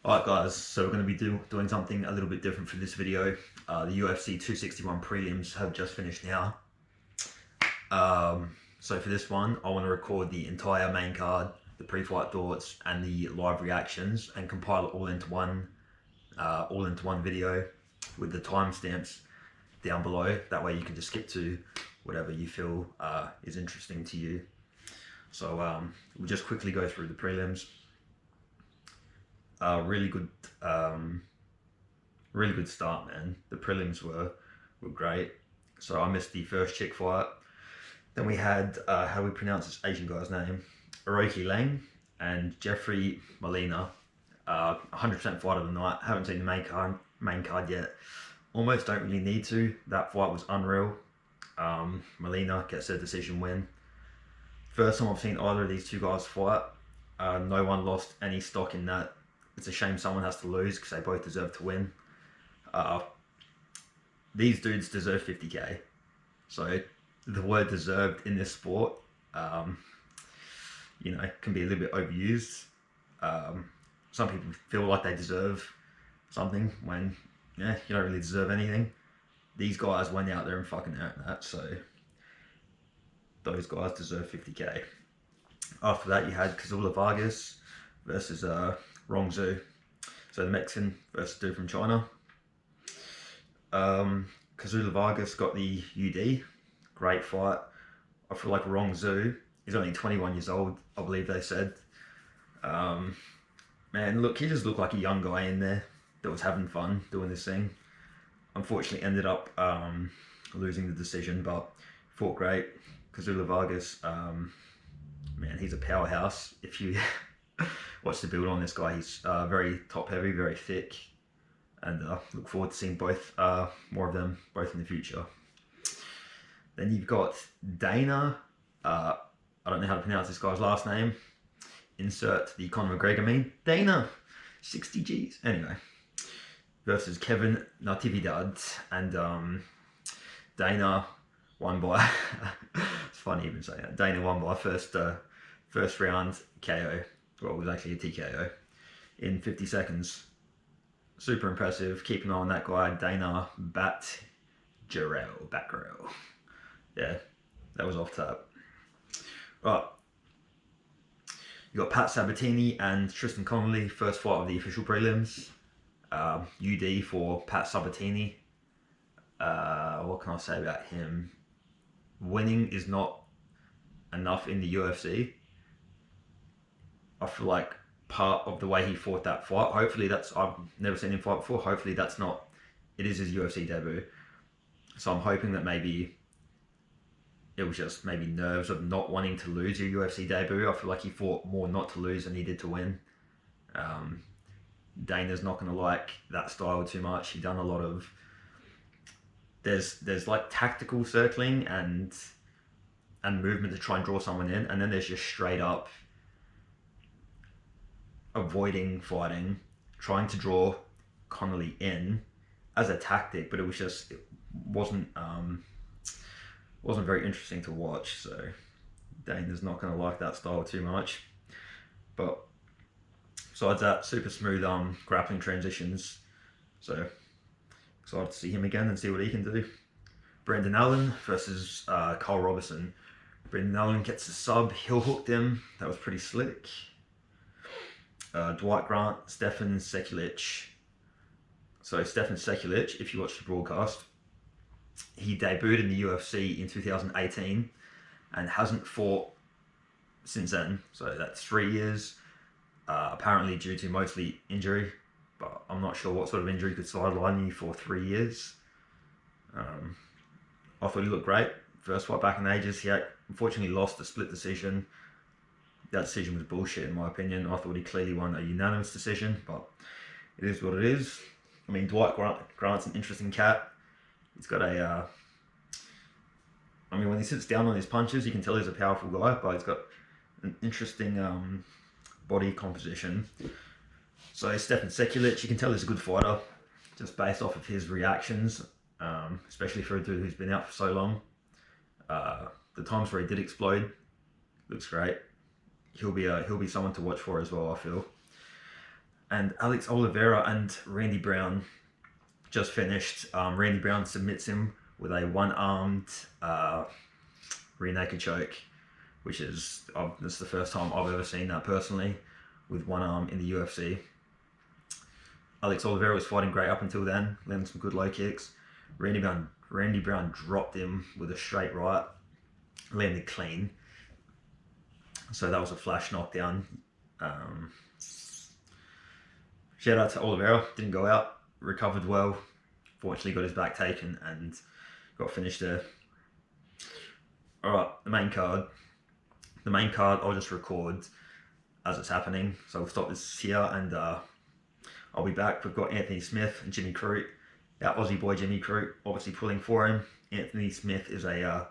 Alright guys, so we're going to be doing something a little bit different for this video. The UFC 261 prelims have just finished now. So for this one, I want to record the entire main card, the pre-fight thoughts, and the live reactions, and compile it all into one video with the timestamps down below. That way you can just skip to whatever you feel is interesting to you. So we'll just quickly go through the prelims. Really good start, man. The prelims were great. So I missed the first chick fight. Then we had, how do we pronounce this Asian guy's name? Hiroki Lang and Jeffrey Molina. 100% fight of the night. Haven't seen the main card yet. Almost don't really need to. That fight was unreal. Molina gets a decision win. First time I've seen either of these two guys fight. No one lost any stock in that. It's a shame someone has to lose because they both deserve to win. These dudes deserve 50k. So the word deserved in this sport, you know, can be a little bit overused. Some people feel like they deserve something when, yeah, you don't really deserve anything. These guys went out there and fucking earned that, so those guys deserve 50k. After that, you had Kazula Vargas versus Rong Zhu. So the Mexican versus dude from China. Kazula Vargas got the UD. Great fight. I feel like Rong Zhu is only 21 years old, I believe they said. Man, look, he just looked like a young guy in there that was having fun doing this thing. Unfortunately ended up losing the decision, but fought great. Kazula Vargas, man, he's a powerhouse. If you watch the build on this guy, he's very top heavy, very thick, and look forward to seeing both, more of them both in the future. Then you've got Dana, I don't know how to pronounce this guy's last name. Insert the Conor McGregor meme. Dana, 60 G's. Anyway, versus Kevin Natividad, and Dana won by, it's funny even saying that, Dana won by first round KO. Well, it was actually a TKO in 50 seconds. Super impressive. Keep an eye on that guy, Dana Batgerel. Yeah, that was off tap. Right. You got Pat Sabatini and Tristan Connolly, first fight of the official prelims. UD for Pat Sabatini. What can I say about him? Winning is not enough in the UFC. I feel like part of the way he fought that fight, hopefully that's, I've never seen him fight before, hopefully that's not, it is his UFC debut. So I'm hoping that maybe it was just maybe nerves of not wanting to lose your UFC debut. I feel like he fought more not to lose than he did to win. Dana's not going to like that style too much. He done a lot of, there's like tactical circling and movement to try and draw someone in, and then there's just straight up avoiding fighting, trying to draw Connolly in as a tactic, but it was just, it wasn't very interesting to watch. So Dana's not going to like that style too much. But besides that, super smooth grappling transitions. So excited to see him again and see what he can do. Brendan Allen versus Carl Robertson. Brendan Allen gets a sub, heel hooked him. That was pretty slick. Dwight Grant, Stefan Sekulic. So Stefan Sekulic, if you watch the broadcast, he debuted in the UFC in 2018 and hasn't fought since then. So that's 3 years, apparently due to mostly injury, but I'm not sure what sort of injury could sideline you for 3 years. I thought he looked great. First fight back in ages. He unfortunately lost a split decision. That decision was bullshit in my opinion. I thought he clearly won a unanimous decision, but it is what it is. I mean, Dwight Grant's an interesting cat. He's got a, I mean, when he sits down on his punches, you can tell he's a powerful guy, but he's got an interesting body composition. So Stefan Sekulic, you can tell he's a good fighter, just based off of his reactions, especially for a dude who's been out for so long. The times where he did explode, looks great. He'll be someone to watch for as well, I feel. And Alex Oliveira and Randy Brown just finished. Randy Brown submits him with a one-armed rear naked choke, which is this is the first time I've ever seen that personally, with one arm in the UFC. Alex Oliveira was fighting great up until then, landing some good low kicks. Randy Brown dropped him with a straight right, landed clean. So that was a flash knockdown. Shout out to Oliveira, didn't go out, recovered well. Fortunately got his back taken and got finished there. Alright, the main card. The main card I'll just record as it's happening. So we'll stop this here and I'll be back. We've got Anthony Smith and Jimmy Crute. Our Aussie boy Jimmy Crute obviously pulling for him. Anthony Smith is a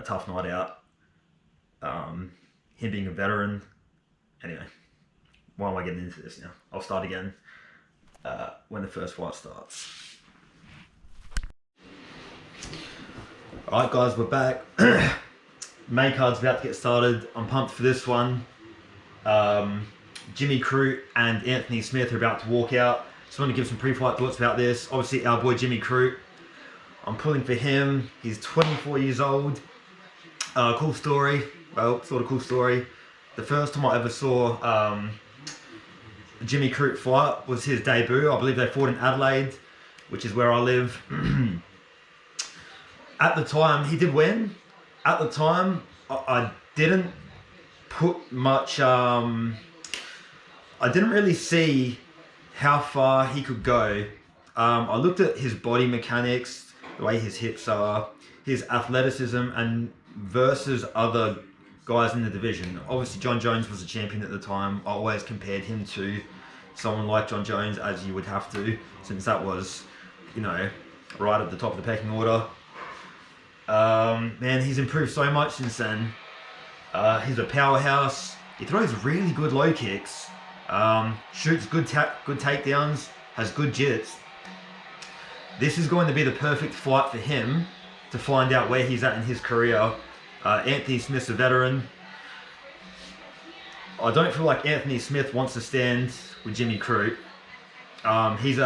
tough night out. Him being a veteran. Anyway, why am I getting into this now? I'll start again when the first fight starts. Alright guys, we're back. Main card's about to get started. I'm pumped for this one. Jimmy Crute and Anthony Smith are about to walk out. Just want to give some pre-fight thoughts about this. Obviously our boy Jimmy Crute, I'm pulling for him. He's 24 years old. Cool story. Well, sort of cool story. The first time I ever saw Jimmy Crute fight was his debut. I believe they fought in Adelaide, which is where I live. At the time, he did win. At the time, I didn't put much... I didn't really see how far he could go. I looked at his body mechanics, the way his hips are, his athleticism, and versus other guys in the division. Obviously, John Jones was a champion at the time. I always compared him to someone like John Jones, as you would have to, since that was, you know, right at the top of the pecking order. Man, he's improved so much since then. He's a powerhouse. He throws really good low kicks. Shoots good takedowns. Has good jits. This is going to be the perfect fight for him to find out where he's at in his career. Anthony Smith's a veteran. I don't feel like Anthony Smith wants to stand with Jimmy Crute. He's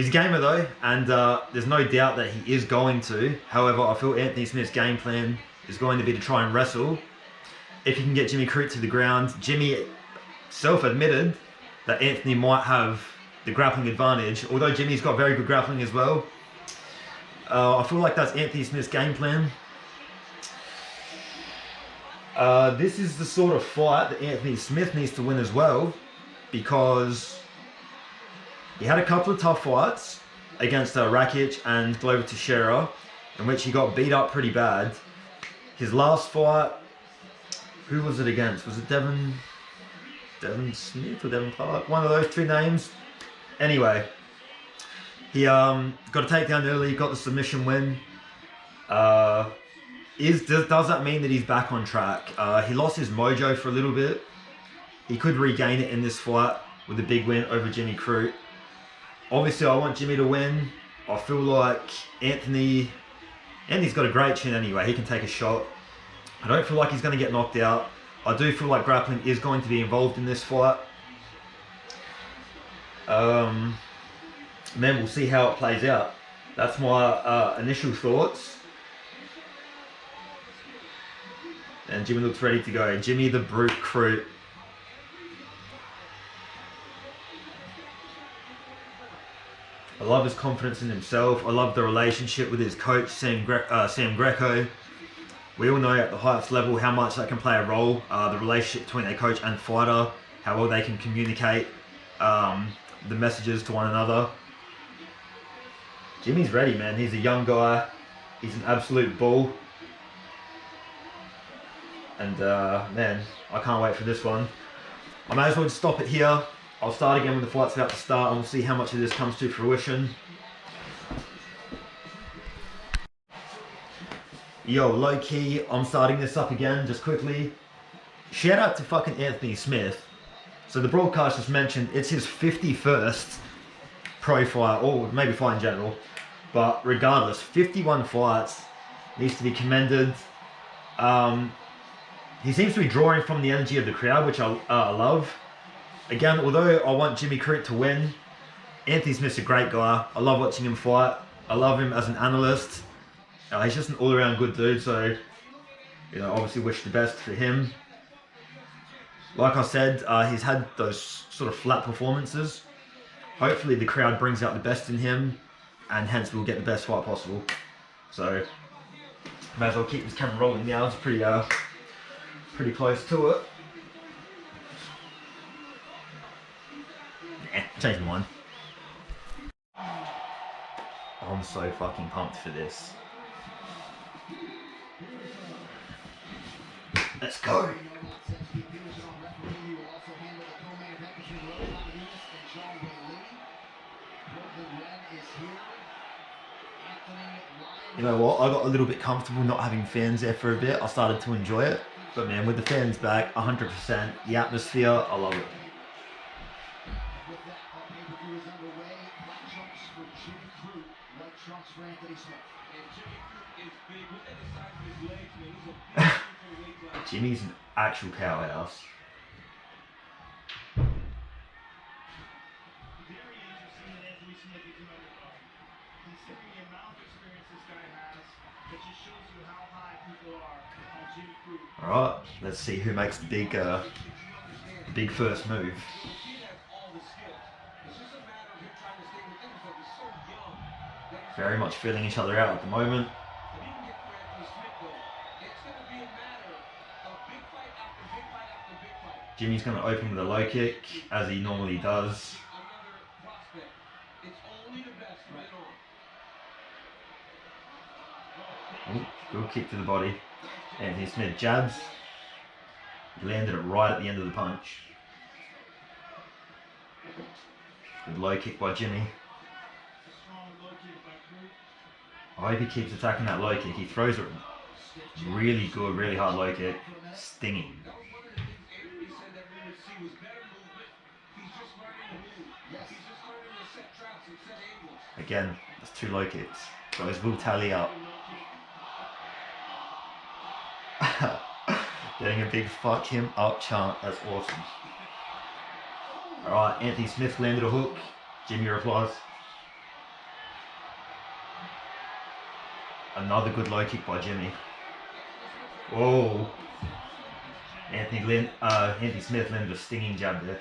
a gamer though, and there's no doubt that he is going to. However, I feel Anthony Smith's game plan is going to be to try and wrestle. If he can get Jimmy Crute to the ground, Jimmy self-admitted that Anthony might have the grappling advantage, although Jimmy's got very good grappling as well. I feel like that's Anthony Smith's game plan. This is the sort of fight that Anthony Smith needs to win as well, because he had a couple of tough fights against Rakic and Glover Teixeira, in which he got beat up pretty bad. His last fight, who was it against? Was it Devin Smith or Devin Clark? One of those two names. Anyway, he got a takedown early, got the submission win. Does that mean that he's back on track? He lost his mojo for a little bit. He could regain it in this fight with a big win over Jimmy Crute. Obviously, I want Jimmy to win. I feel like Anthony's got a great chin anyway. He can take a shot. I don't feel like he's going to get knocked out. I do feel like grappling is going to be involved in this fight. Man, we'll see how it plays out. That's my initial thoughts. And Jimmy looks ready to go. Jimmy the Brute Crute. I love his confidence in himself. I love the relationship with his coach, Sam Greco. We all know at the highest level how much that can play a role. The relationship between a coach and fighter, how well they can communicate the messages to one another. Jimmy's ready, man. He's a young guy. He's an absolute bull. And man, I can't wait for this one. I may as well just stop it here. I'll start again when the fight's about to start, and we'll see how much of this comes to fruition. Yo, low key, I'm starting this up again, just quickly. Shout out to fucking Anthony Smith. So the broadcast just mentioned it's his 51st pro fight, or maybe fight in general. But regardless, 51 fights, needs to be commended. He seems to be drawing from the energy of the crowd, which I love. Again, although I want Jimmy Crute to win, Anthony Smith's a great guy. I love watching him fight. I love him as an analyst. He's just an all-around good dude, so obviously wish the best for him. Like I said, he's had those sort of flat performances. Hopefully the crowd brings out the best in him, and hence we'll get the best fight possible. So, may as well keep this camera rolling now. It's pretty close to it. Change my mind. I'm so fucking pumped for this. Let's go. You know what? I got a little bit comfortable not having fans there for a bit. I started to enjoy it. But man, with the fans back, 100%, the atmosphere, I love it. Jimmy's an actual powerhouse. Alright, let's see who makes the big first move. Very much feeling each other out at the moment. Jimmy's going to open with a low kick, as he normally does. Ooh, good kick to the body. Anthony Smith jabs. He landed it right at the end of the punch. Good low kick by Jimmy. I hope he keeps attacking that low kick. He throws a really good, really hard low kick. Stinging. Again, that's 2 low kicks. Those will tally up. Getting a big fuck him up chant. That's awesome. Alright, Anthony Smith landed a hook. Jimmy replies. Another good low kick by Jimmy. Whoa. Anthony Smith landed a stinging jab there.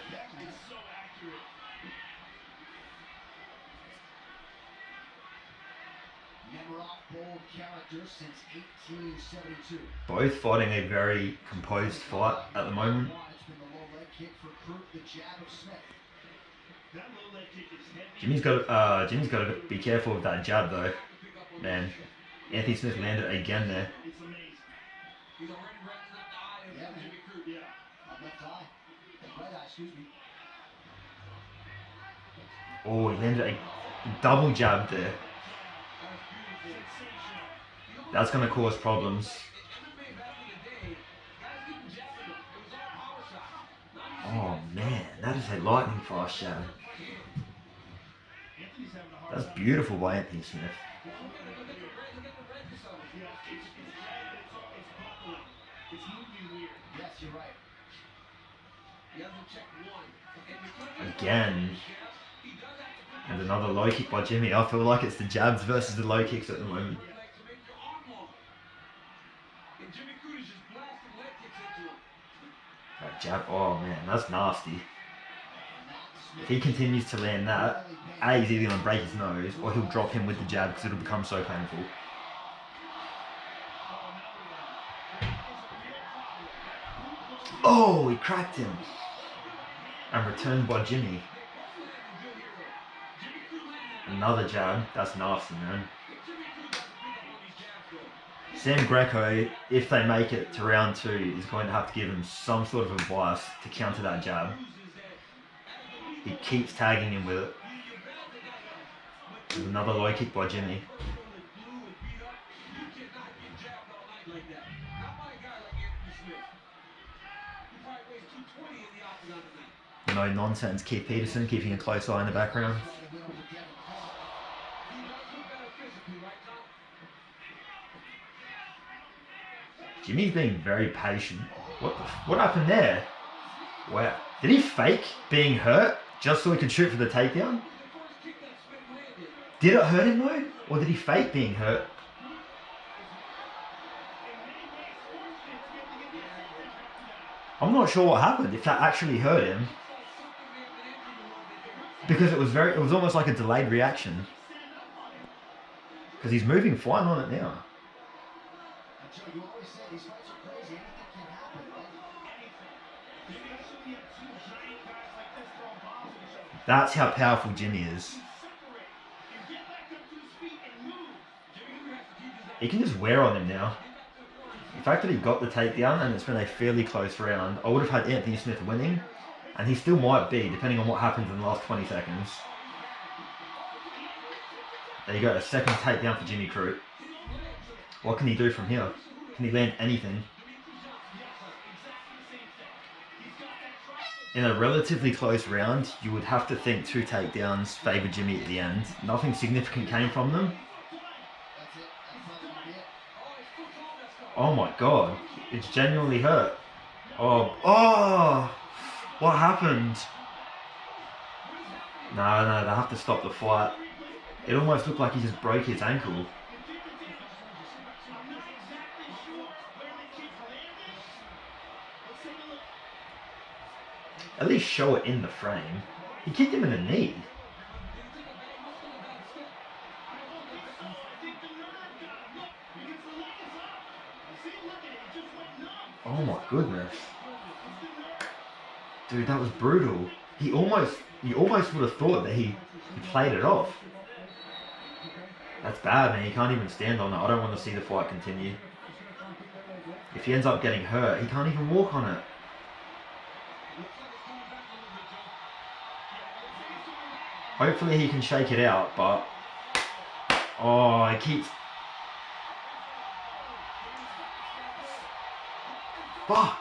Both fighting a very composed fight at the moment. Jimmy's got to be careful with that jab though. Man, Anthony Smith landed again there. Oh, he landed a double jab there. That's going to cause problems. Oh man, that is a lightning fast jab. That's beautiful by Anthony Smith. Again. And another low kick by Jimmy. I feel like it's the jabs versus the low kicks at the moment. That jab, oh man, that's nasty. If he continues to land that, A, he's either going to break his nose or he'll drop him with the jab because it'll become so painful. Oh, he cracked him. And returned by Jimmy. Another jab, that's nasty, man. Sam Greco, if they make it to round 2, is going to have to give him some sort of advice to counter that jab. He keeps tagging him with it. There's another low kick by Jimmy. No nonsense, Keith Peterson keeping a close eye in the background. Jimmy's being very patient. What happened there? Wow. Did he fake being hurt just so he could shoot for the takedown? Did it hurt him though? Or did he fake being hurt? I'm not sure what happened, if that actually hurt him. Because it was almost like a delayed reaction. Because he's moving fine on it now. That's how powerful Jimmy is. He can just wear on him now. The fact that he got the takedown and it's been a fairly close round, I would have had Anthony Smith winning, and he still might be, depending on what happens in the last 20 seconds. There you go, a second takedown for Jimmy Crute. What can he do from here? Can he land anything? In a relatively close round, you would have to think 2 takedowns favour Jimmy at the end. Nothing significant came from them. Oh my god, it's genuinely hurt. Oh, what happened? No, they have to stop the fight. It almost looked like he just broke his ankle. At least show it in the frame. He kicked him in the knee. Oh my goodness. Dude, that was brutal. You almost would have thought that he played it off. That's bad, man. He can't even stand on it. I don't want to see the fight continue. If he ends up getting hurt, he can't even walk on it. Hopefully he can shake it out, but... Oh, he keeps... Fuck!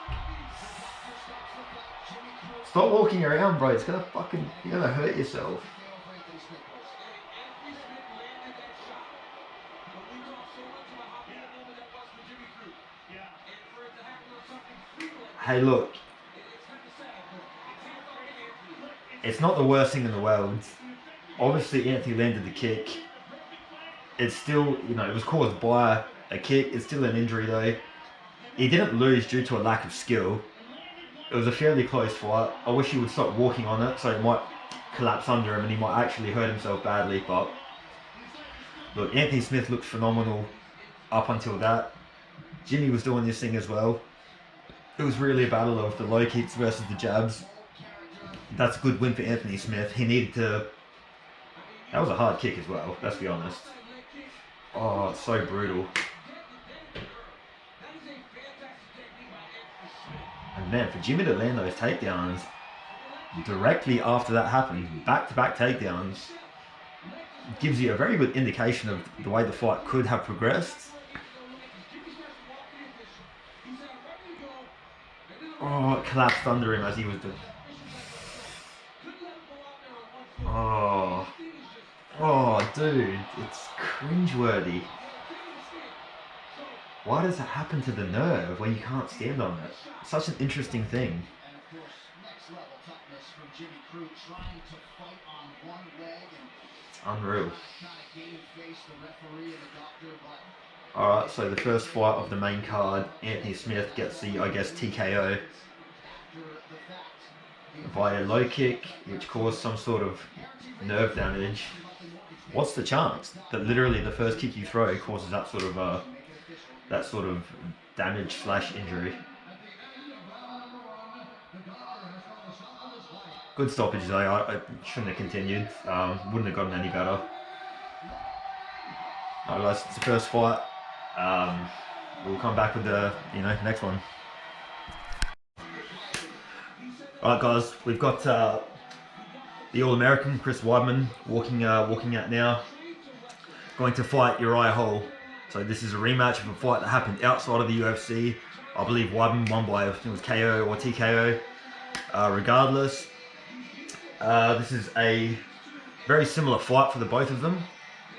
Stop walking around, bro. It's gonna fucking... You're gonna hurt yourself. Hey, look. It's not the worst thing in the world. Obviously, Anthony landed the kick. It's still, you know, it was caused by a kick. It's still an injury, though. He didn't lose due to a lack of skill. It was a fairly close fight. I wish he would stop walking on it, so it might collapse under him and he might actually hurt himself badly. But look, Anthony Smith looked phenomenal up until that. Jimmy was doing this thing as well. It was really a battle of the low kicks versus the jabs. That's a good win for Anthony Smith. He needed to... That was a hard kick as well, let's be honest. Oh, it's so brutal. And man, for Jimmy to land those takedowns directly after that happened, back-to-back takedowns, gives you a very good indication of the way the fight could have progressed. Oh, it collapsed under him as he was doing... Oh, dude, it's cringeworthy. Why does it happen to the nerve when you can't stand on it? It's such an interesting thing. Unreal. Alright, so the first fight of the main card, Anthony Smith gets the, I guess, TKO via low kick, which caused some sort of nerve damage. What's the chance that literally the first kick you throw causes that sort of damage / injury? Good stoppage though. I shouldn't have continued. Wouldn't have gotten any better. Alright guys, it's the first fight. We'll come back with the next one. Alright guys, we've got the All-American Chris Weidman walking out now, going to fight Uriah Hall. So this is a rematch of a fight that happened outside of the UFC. I believe Weidman won by, I think it was KO or TKO. Regardless, this is a very similar fight for the both of them,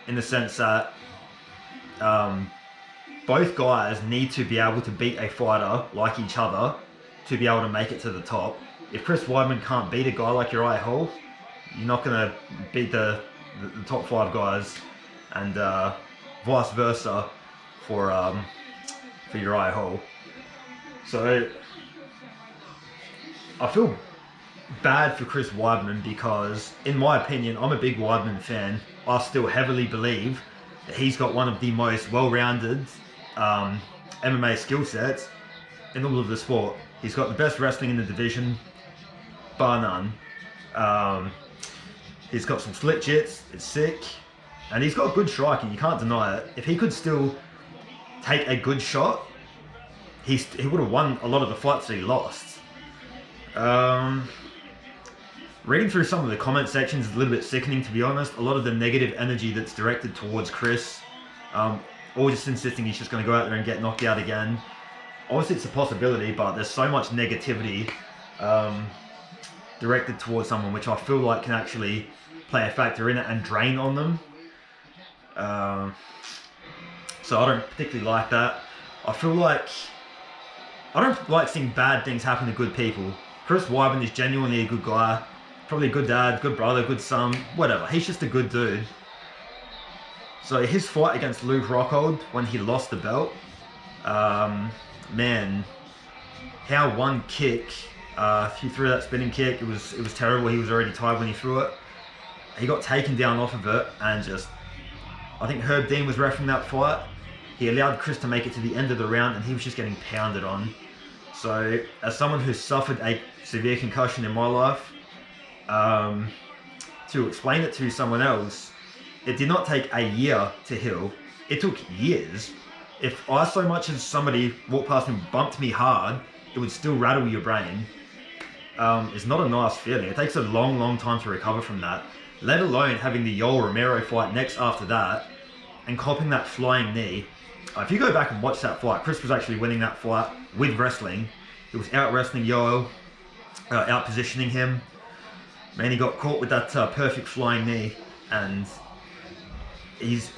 in the sense that both guys need to be able to beat a fighter like each other to be able to make it to the top. if Chris Weidman can't beat a guy like Uriah Hall, you're not going to beat the top 5 guys, and vice versa for Uriah Hall. So I feel bad for Chris Weidman because, in my opinion, I'm a big Weidman fan. I still heavily believe that he's got one of the most well-rounded MMA skill sets in all of the sport. He's got the best wrestling in the division, bar none. He's got some slick jits, it's sick, and he's got good striking, you can't deny it. If he could still take a good shot, he would have won a lot of the fights that he lost. Reading through some of the comment sections is a little bit sickening, to be honest. A lot of the negative energy that's directed towards Chris, or just insisting he's just going to go out there and get knocked out again. Obviously it's a possibility, but there's so much negativity directed towards someone, which I feel like can actually play a factor in it and drain on them. So I don't particularly like that. I don't like seeing bad things happen to good people. Chris Weidman is genuinely a good guy. Probably a good dad, good brother, good son, whatever. He's just a good dude. So his fight against Luke Rockhold, when he lost the belt, man, how one kick, he threw that spinning kick, it was terrible. He was already tired when he threw it. He got taken down off of it, and just, I think Herb Dean was refereeing that fight. He allowed Chris to make it to the end of the round, and he was just getting pounded on. So, as someone who's suffered a severe concussion in my life, to explain it to someone else, it did not take a year to heal. It took years. If I so much as somebody walked past me and bumped me hard, it would still rattle your brain. It's not a nice feeling. It takes a long, long time to recover from that. Let alone having the Yoel Romero fight next after that, and copping that flying knee. If you go back and watch that fight, Chris was actually winning that fight with wrestling. He was out wrestling Yoel, out positioning him. Man, he got caught with that perfect flying knee, and his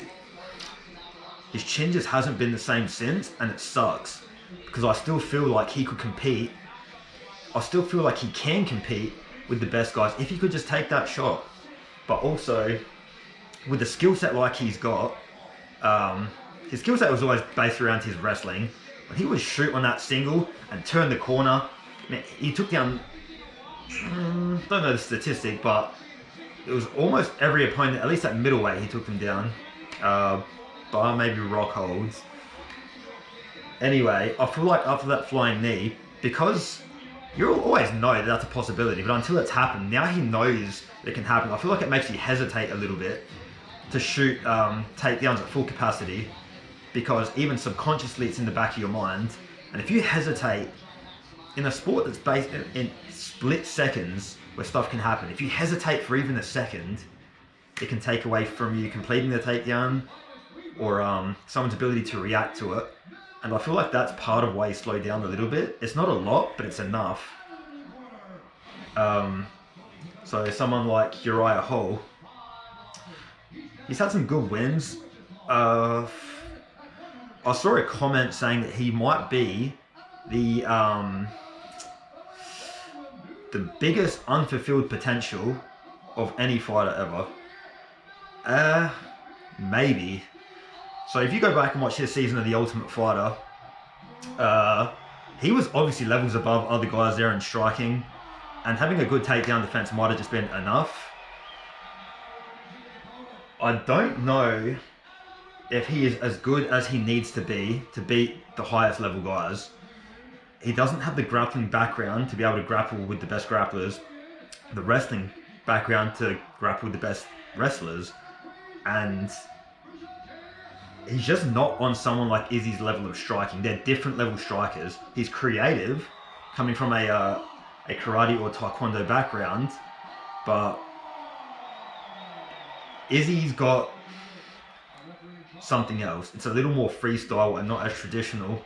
chin just hasn't been the same since, and it sucks because I still feel like he could compete. I still feel like he can compete with the best guys if he could just take that shot. But also, with the skill set like he's got, his skill set was always based around his wrestling. When he would shoot on that single and turn the corner, man, he took down, don't know the statistic, but it was almost every opponent, at least at middleweight, he took them down. Bar maybe Rockholds. Anyway, I feel like after that flying knee, because you always know that that's a possibility, but until it's happened, now he knows it can happen. I feel like it makes you hesitate a little bit to shoot takedowns at full capacity, because even subconsciously it's in the back of your mind. And if you hesitate in a sport that's based in split seconds where stuff can happen, if you hesitate for even a second, it can take away from you completing the takedown or someone's ability to react to it. And I feel like that's part of why he slowed down a little bit. It's not a lot, but it's enough. So someone like Uriah Hall, he's had some good wins. I saw a comment saying that he might be the biggest unfulfilled potential of any fighter ever. Maybe. So if you go back and watch his season of The Ultimate Fighter, he was obviously levels above other guys there in striking, and having a good takedown defense might have just been enough. I don't know if he is as good as he needs to be to beat the highest level guys. He doesn't have the grappling background to be able to grapple with the best grapplers, the wrestling background to grapple with the best wrestlers, and he's just not on someone like Izzy's level of striking. They're different level strikers. He's creative, coming from a karate or taekwondo background, but Izzy's got something else. It's a little more freestyle and not as traditional.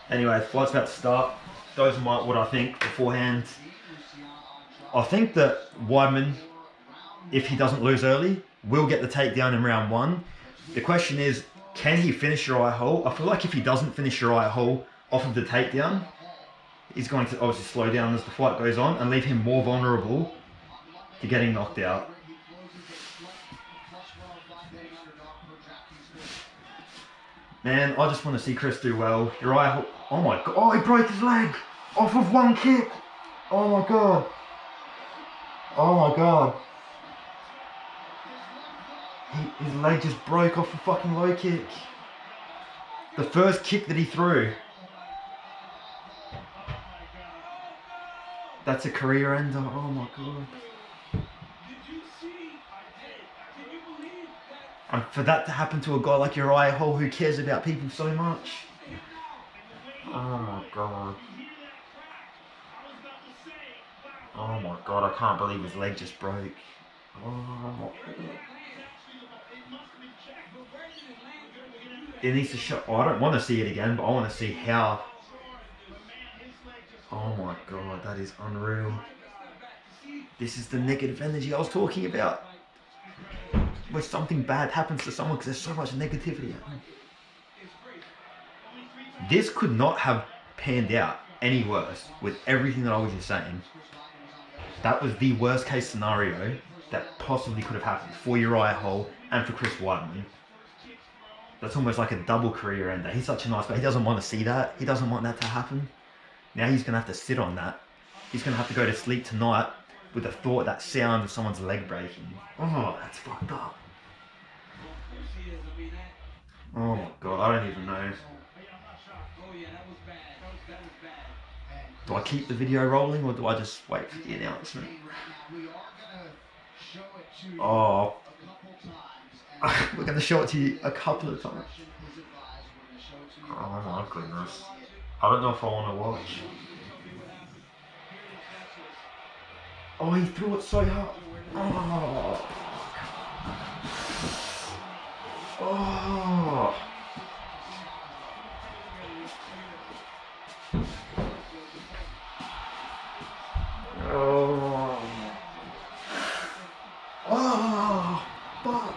Anyway, the fight's about to start. Those are what I think beforehand. I think that Weidman, if he doesn't lose early, will get the takedown in round 1. The question is, can he finish Uriah Hall? I feel like if he doesn't finish Uriah Hall off of the takedown, He's going to obviously slow down as the fight goes on and leave him more vulnerable to getting knocked out. Man, I just want to see Chris do well. Uriah, oh my god, oh, he broke his leg off of one kick. Oh my god. Oh my god. His leg just broke off a fucking low kick. The first kick that he threw. That's a career ender. Oh my god. And for that to happen to a guy like Uriah Hall who cares about people so much. Oh my god. Oh my god, I can't believe his leg just broke. Oh my god. It needs to show. Oh, I don't want to see it again, but I want to see how. Oh my god, that is unreal. This is the negative energy I was talking about. Where something bad happens to someone because there's so much negativity. This could not have panned out any worse with everything that I was just saying. That was the worst case scenario that possibly could have happened for Uriah Hall and for Chris Weidman. That's almost like a double career ender. He's such a nice guy. He doesn't want to see that. He doesn't want that to happen. Now he's going to have to sit on that. He's going to have to go to sleep tonight with the thought, that sound of someone's leg breaking. Oh, that's fucked up. Oh my god, I don't even know. Do I keep the video rolling or do I just wait for the announcement? Oh, we're going to show it to you a couple of times. Oh my goodness. I don't know if I want to watch. Oh, he threw it so hard. Oh. Oh. Oh. Oh. Fuck.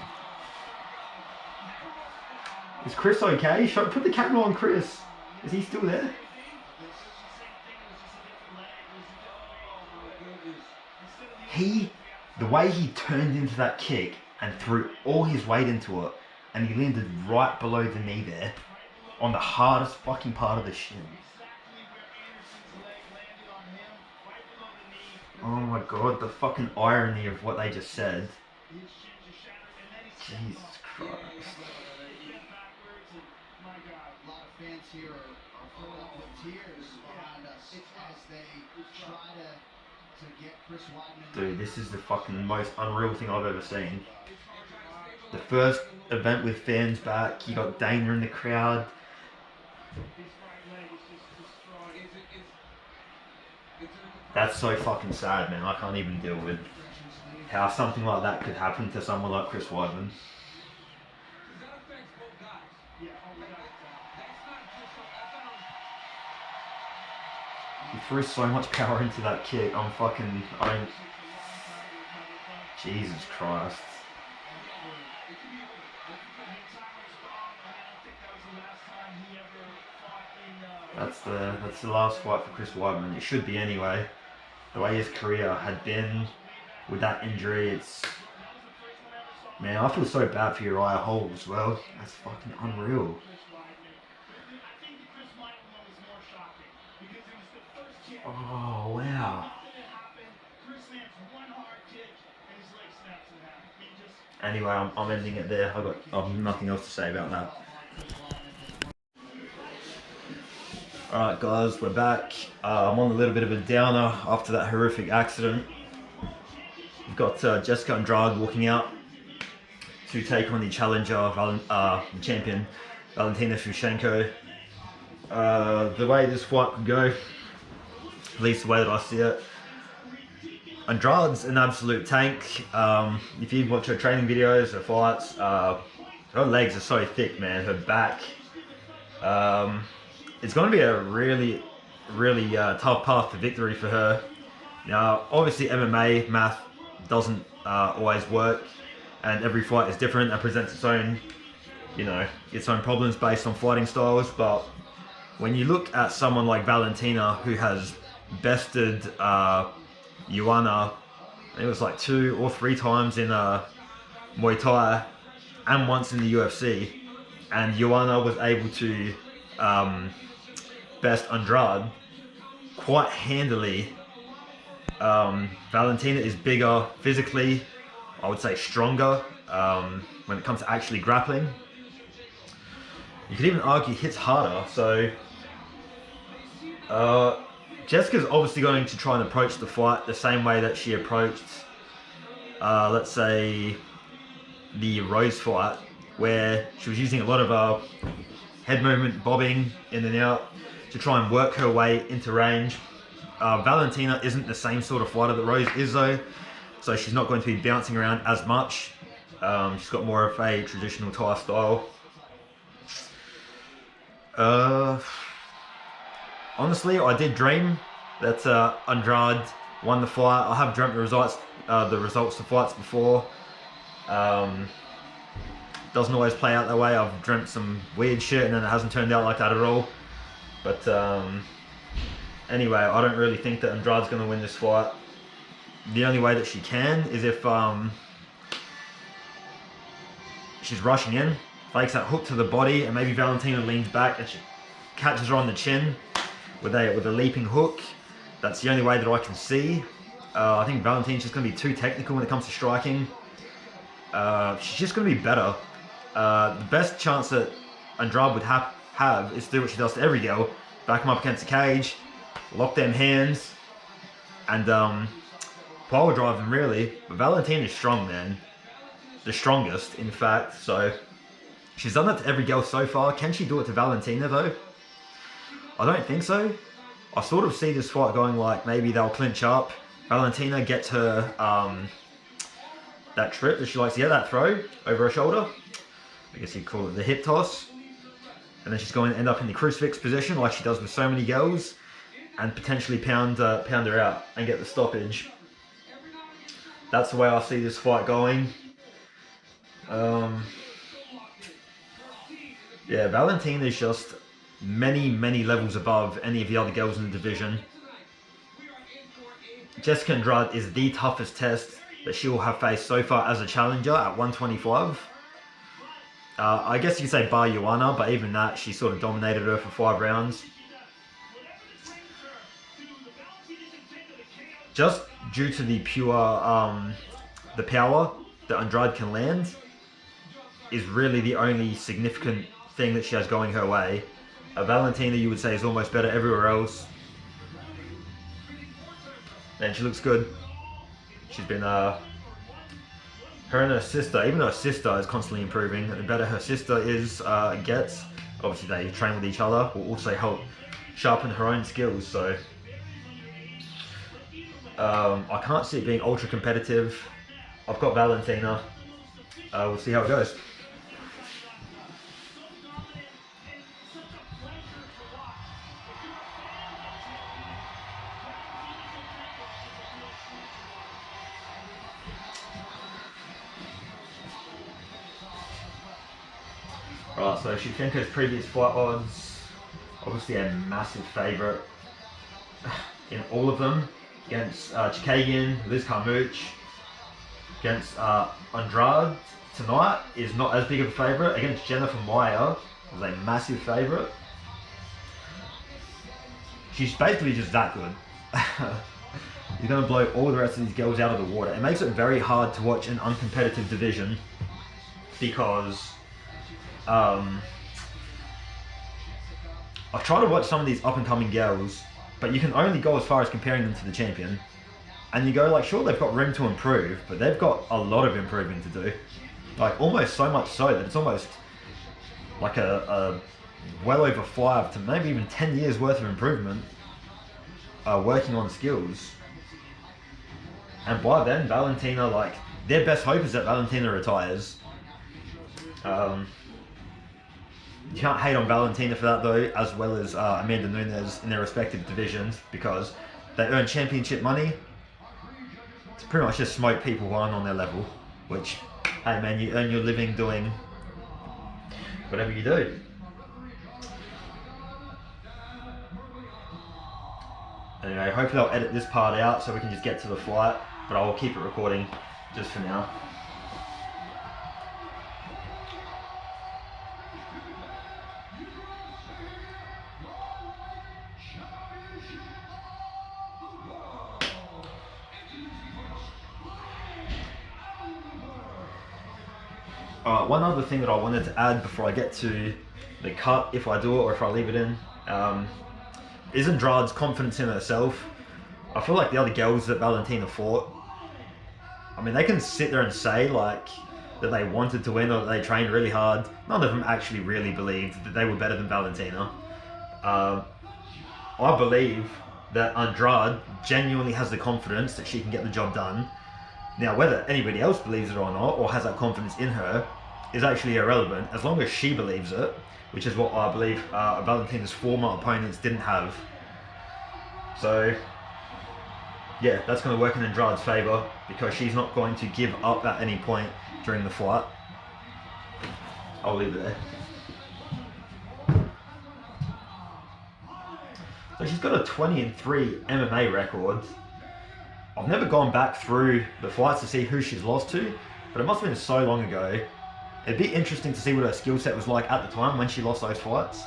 Is Chris okay? Put the camera on Chris. Is he still there? The way he turned into that kick and threw all his weight into it, and he landed right below the knee there, on the hardest fucking part of the shin. Oh my god, the fucking irony of what they just said. Jesus Christ. Fans here are filling up with tears behind us as they try to get Chris Weidman. Dude, this is the fucking most unreal thing I've ever seen. The first event with fans back, you got Dana in the crowd. That's so fucking sad, man. I can't even deal with how something like that could happen to someone like Chris Weidman. He threw so much power into that kick. Jesus Christ. That's the last fight for Chris Weidman. It should be anyway. The way his career had been with that injury, it's... Man, I feel so bad for Uriah Hall as well. That's fucking unreal. Oh, wow. Anyway, I'm ending it there. I've nothing else to say about that. Alright guys, we're back. I'm on a little bit of a downer after that horrific accident. We've got Jessica Andrade walking out to take on the challenger, the champion, Valentina. The way this fight could go, at least the way that I see it, Andrade's an absolute tank. If you watch her training videos, her fights, her legs are so thick, man. Her back. It's going to be a really, really tough path to victory for her. Now, obviously MMA math doesn't always work, and every fight is different and presents its own, its own problems based on fighting styles. But when you look at someone like Valentina, who has bested Joanna, it was like 2 or 3 times in Muay Thai and once in the UFC, and Joanna was able to best Andrade quite handily. Valentina is bigger physically, I would say stronger when it comes to actually grappling. You could even argue hits harder, so Jessica's obviously going to try and approach the fight the same way that she approached, let's say, the Rose fight, where she was using a lot of head movement, bobbing in and out to try and work her way into range. Valentina isn't the same sort of fighter that Rose is though, so she's not going to be bouncing around as much. She's got more of a traditional Thai style. Honestly, I did dream that Andrade won the fight. I have dreamt the results to fights before. Doesn't always play out that way. I've dreamt some weird shit and then it hasn't turned out like that at all. But anyway, I don't really think that Andrade's going to win this fight. The only way that she can is if she's rushing in, fakes that hook to the body, and maybe Valentina leans back and she catches her on the chin with a leaping hook. That's the only way that I can see. I think Valentina's just going to be too technical when it comes to striking. She's just going to be better. The best chance that Andrade would have is to do what she does to every girl: back him up against the cage, lock them hands, and power drive them really. But Valentina's strong, man. The strongest, in fact. So she's done that to every girl so far. Can she do it to Valentina though? I don't think so. I sort of see this fight going like maybe they'll clinch up. Valentina gets her that trip that she likes to get, that throw over her shoulder. I guess you'd call it the hip toss. And then she's going to end up in the crucifix position like she does with so many girls, and potentially pound her out and get the stoppage. That's the way I see this fight going. Yeah, Valentina is just many levels above any of the other girls in the division. Jessica Andrade is the toughest test that she will have faced so far as a challenger at 125. I guess you could say bar Joanna, but even that, she sort of dominated her for 5 rounds. Just due to the pure, the power that Andrade can land is really the only significant thing that she has going her way. Valentina, you would say, is almost better everywhere else. And she looks good. She's been, her and her sister, even her sister is constantly improving. The better her sister gets, obviously they train with each other, will also help sharpen her own skills. So I can't see it being ultra competitive. I've got Valentina. We'll see how it goes. Right, so Shevchenko's previous fight odds, obviously a massive favourite in all of them. Against Chikagian, Liz Carmouche, against Andrade tonight is not as big of a favourite. Against Jennifer Maia is a massive favourite. She's basically just that good. You're going to blow all the rest of these girls out of the water. It makes it very hard to watch an uncompetitive division because I try to watch some of these up-and-coming girls, but you can only go as far as comparing them to the champion. And you go like, sure, they've got room to improve, but they've got a lot of improving to do. Like almost so much so that it's almost like a well over 5 to maybe even 10 years worth of improvement working on skills. And by then, Valentina, like, their best hope is that Valentina retires. You can't hate on Valentina for that though, as well as Amanda Nunes in their respective divisions, because they earn championship money to pretty much just smoke people who aren't on their level, which, hey man, you earn your living doing whatever you do. Anyway, hopefully I'll edit this part out so we can just get to the fight, but I'll keep it recording just for now. One other thing that I wanted to add before I get to the cut, if I do it or if I leave it in, is Andrade's confidence in herself. I feel like the other girls that Valentina fought, I mean, they can sit there and say like that they wanted to win or that they trained really hard. None of them actually really believed that they were better than Valentina. I believe that Andrade genuinely has the confidence that she can get the job done. Now, whether anybody else believes it or not, or has that confidence in her, is actually irrelevant, as long as she believes it, which is what I believe Valentina's former opponents didn't have. So, yeah, that's going to work in Andrade's favour, because she's not going to give up at any point during the fight. I'll leave it there. So she's got a 20-3 MMA record. I've never gone back through the fights to see who she's lost to, but it must have been so long ago. It'd be interesting to see what her skill set was like at the time when she lost those fights.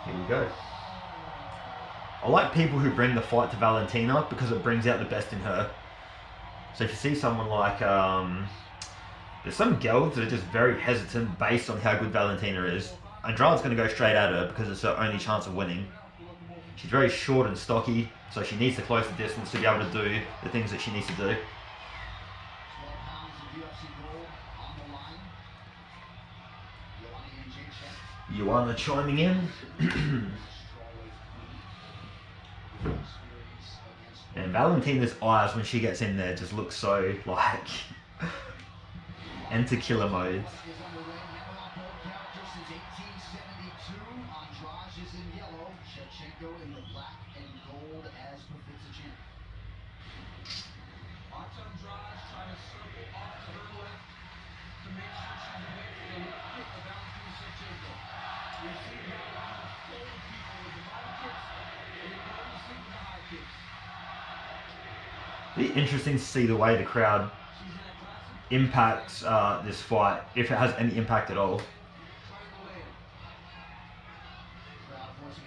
Here we go. I like people who bring the fight to Valentina because it brings out the best in her. So if you see someone like, there's some girls that are just very hesitant based on how good Valentina is. Andrade's going to go straight at her because it's her only chance of winning. She's very short and stocky, so she needs to close the distance to be able to do the things that she needs to do. Joanna chiming in. And Valentina's eyes when she gets in there just look so like enter killer mode. It'll be interesting to see the way the crowd impacts this fight, if it has any impact at all.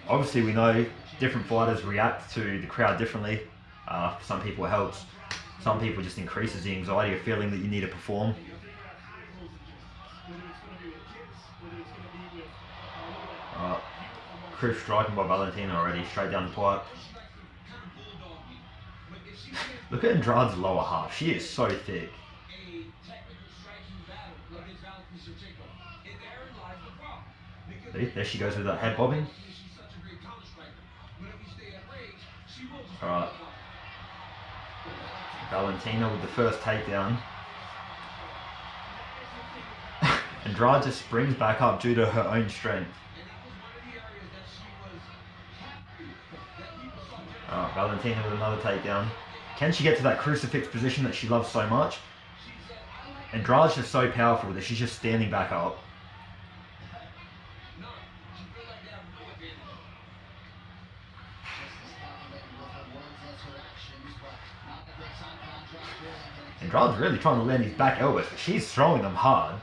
Obviously, we know different fighters react to the crowd differently. For some people it helps. Some people just increases the anxiety of feeling that you need to perform. Crute striking by Valentina already, straight down the pipe. Look at Andrade's lower half. She is so thick. See, there she goes with that head bobbing. Alright. Valentina with the first takedown. Andrade just springs back up due to her own strength. Alright, Valentina with another takedown. Can she get to that crucifix position that she loves so much? Andrade's just so powerful that she's just standing back up. Andrade's really trying to land his back elbows, but she's throwing them hard.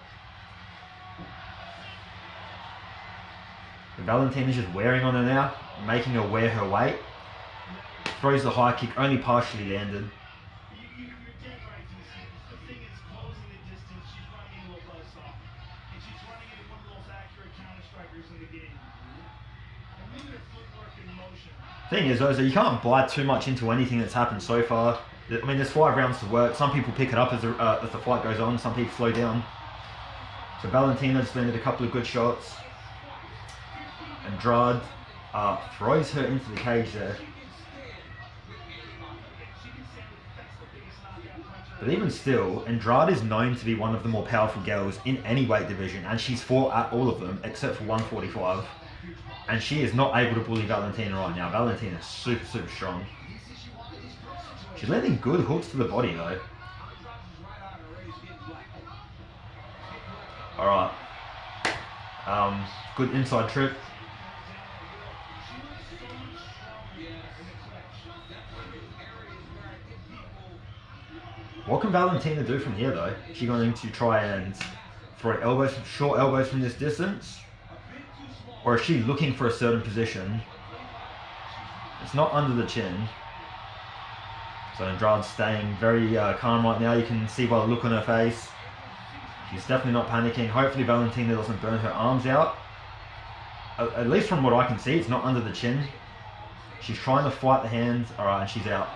And Valentina's just wearing on her now, making her wear her weight. Throws the high kick, only partially landed. Thing is though, is that you can't buy too much into anything that's happened so far. I mean, there's 5 rounds to work. Some people pick it up as the fight goes on. Some people slow down. So Valentina just landed a couple of good shots. Andrade throws her into the cage there. But even still, Andrade is known to be one of the more powerful girls in any weight division, and she's fought at all of them except for 145. And she is not able to bully Valentina right now. Valentina is super, super strong. She's landing good hooks to the body though. Alright. Good inside trip. What can Valentina do from here though? Is she going to try and throw elbows, short elbows from this distance? Or is she looking for a certain position? It's not under the chin. So Andrade's staying very calm right now. You can see by the look on her face. She's definitely not panicking. Hopefully Valentina doesn't burn her arms out. At least from what I can see, it's not under the chin. She's trying to fight the hands. Alright, and she's out.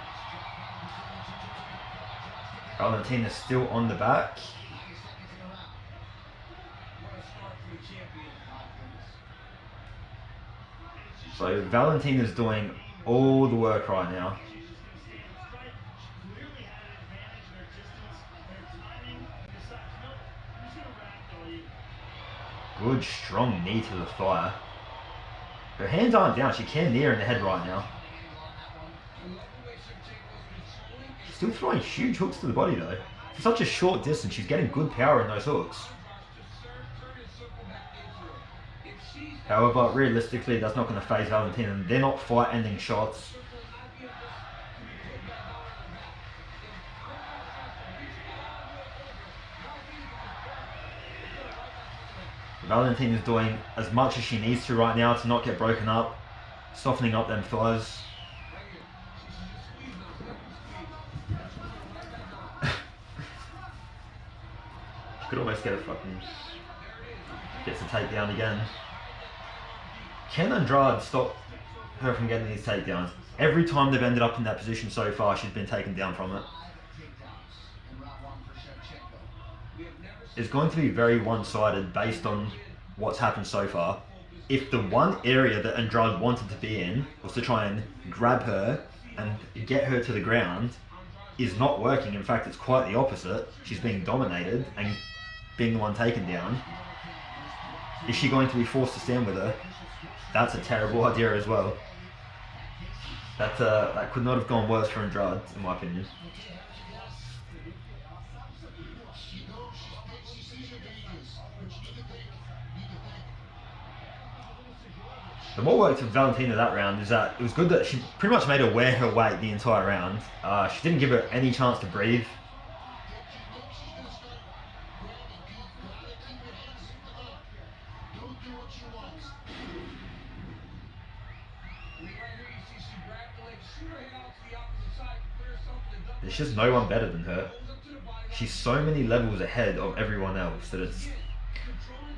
Valentina's still on the back. So Valentina's doing all the work right now. Good strong knee to the thigh. Her hands aren't down. She can knee her in the head right now. She's still throwing huge hooks to the body though. For such a short distance, she's getting good power in those hooks. However, realistically, that's not going to phase Valentina. They're not fight-ending shots. Valentina's doing as much as she needs to right now to not get broken up, softening up them thighs. She could almost get a fucking... Gets a takedown again. Can Andrade stop her from getting these takedowns? Every time they've ended up in that position so far, she's been taken down from it. It's going to be very one-sided based on what's happened so far. If the one area that Andrade wanted to be in was to try and grab her and get her to the ground, is not working. In fact, it's quite the opposite. She's being dominated and being the one taken down. Is she going to be forced to stand with her? That's a terrible idea as well. That could not have gone worse for Andrade, in my opinion. The more work to Valentina that round is that it was good that she pretty much made her wear her weight the entire round. She didn't give her any chance to breathe. There's just no one better than her. She's so many levels ahead of everyone else that it's...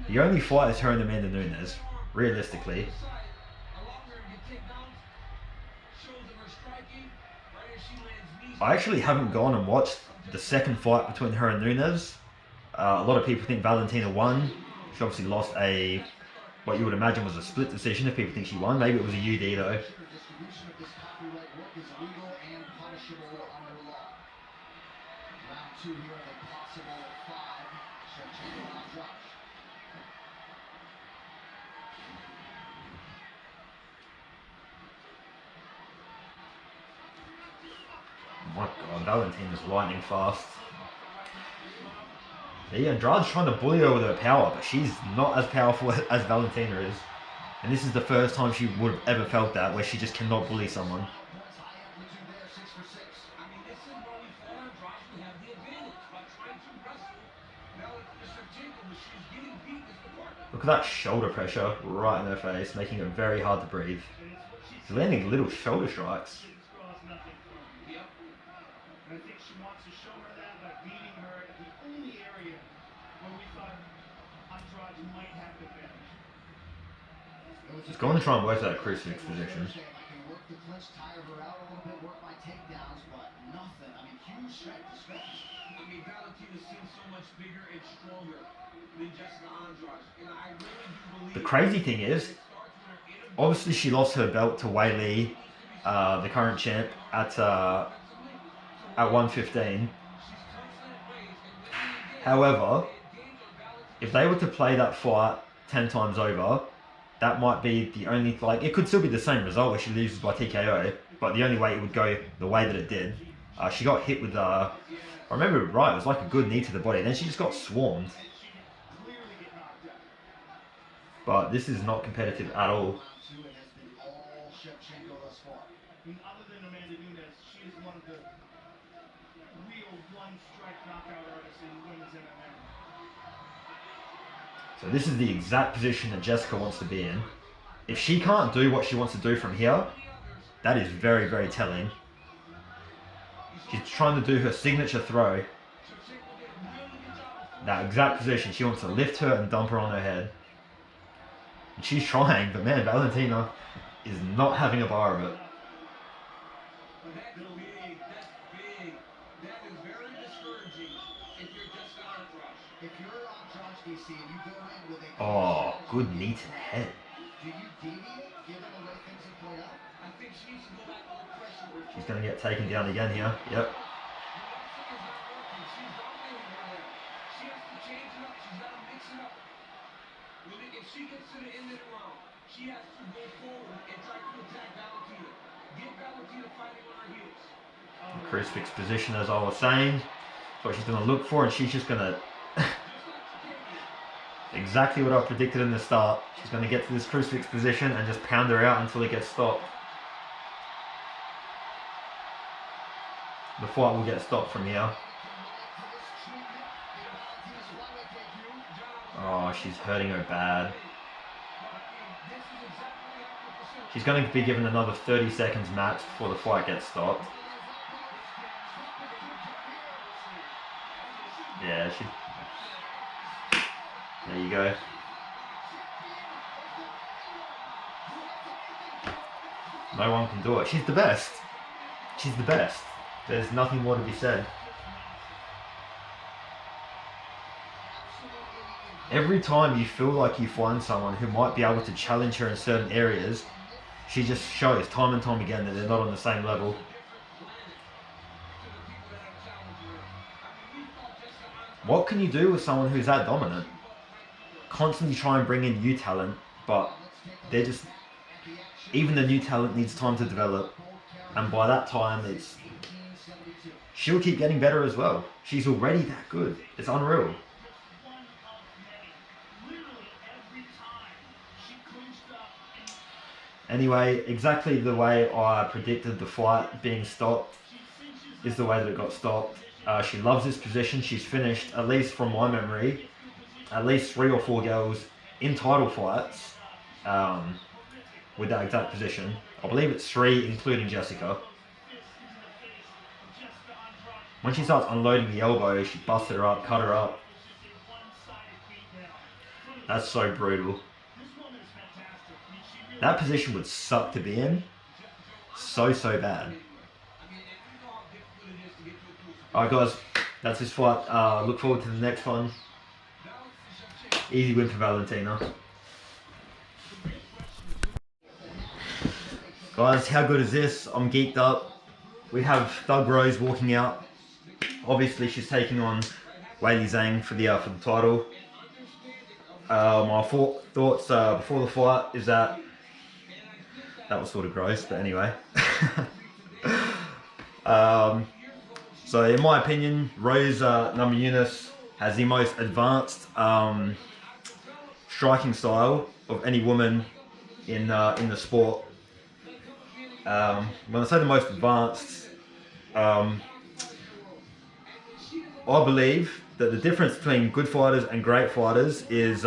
The only fight is her and Amanda Nunes, realistically. I actually haven't gone and watched the second fight between her and Nunes. A lot of people think Valentina won. She obviously lost a... what you would imagine was a split decision if people think she won. Maybe it was a UD though. Oh my god, Valentina's lightning fast. Yeah, Andrade's trying to bully her with her power, but she's not as powerful as Valentina is. And this is the first time she would have ever felt that, where she just cannot bully someone. Look at that shoulder pressure right in her face, making it very hard to breathe. She's landing little shoulder strikes. Just go on and try and work that crucifix position. The crazy thing is, obviously she lost her belt to Weili, the current champ, at 115. However, if they were to play that fight 10 times over, that might be the only, like, it could still be the same result where she loses by TKO, but the only way it would go the way that it did. She got hit with, I remember it right, it was like a good knee to the body, then she just got swarmed. But this is not competitive at all. So this is the exact position that Jessica wants to be in. If she can't do what she wants to do from here, that is very, very telling. She's trying to do her signature throw. That exact position. She wants to lift her and dump her on her head. And she's trying, but man, Valentina is not having a bar of it. Oh, good knee to the head. She's going to get taken down again here. Yep. If she gets to the end of the round, she has to go forward and try to attack Valentina. Get Valentina fighting on her heels. Crucifix position, as I was saying. That's what she's going to look for, and she's just going to... exactly what I predicted in the start. She's going to get to this crucifix position and just pound her out until it gets stopped. The fight will get stopped from here. Oh, she's hurting her bad. She's going to be given another 30 seconds max before the fight gets stopped. Yeah, there you go. No one can do it. She's the best. She's the best. There's nothing more to be said. Every time you feel like you find someone who might be able to challenge her in certain areas, she just shows time and time again that they're not on the same level. What can you do with someone who's that dominant? Constantly try and bring in new talent, but they're just... even the new talent needs time to develop, and by that time she'll keep getting better as well. She's already that good. It's unreal. Anyway, exactly the way I predicted the fight being stopped is the way that it got stopped. She loves this position. She's finished, at least from my memory, at least 3 or 4 girls in title fights with that exact position. I believe it's 3, including Jessica. When she starts unloading the elbow, she busted her up, cut her up. That's so brutal. That position would suck to be in. So bad. Alright guys, that's this fight. Look forward to the next one. Easy win for Valentina. Guys, how good is this? I'm geeked up. We have Doug Rose walking out. Obviously she's taking on Weili Zhang for the title. My thoughts before the fight is that was sort of gross, but anyway. So in my opinion, Rose Namajunas has the most advanced striking style of any woman in the sport. When I say the most advanced, I believe that the difference between good fighters and great fighters is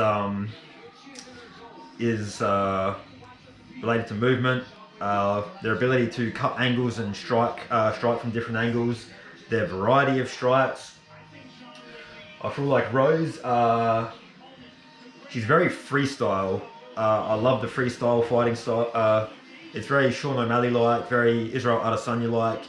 related to movement, their ability to cut angles and strike from different angles, their variety of strikes. I feel like Rose, she's very freestyle. I love the freestyle fighting style. It's very Sean O'Malley-like, very Israel Adesanya-like.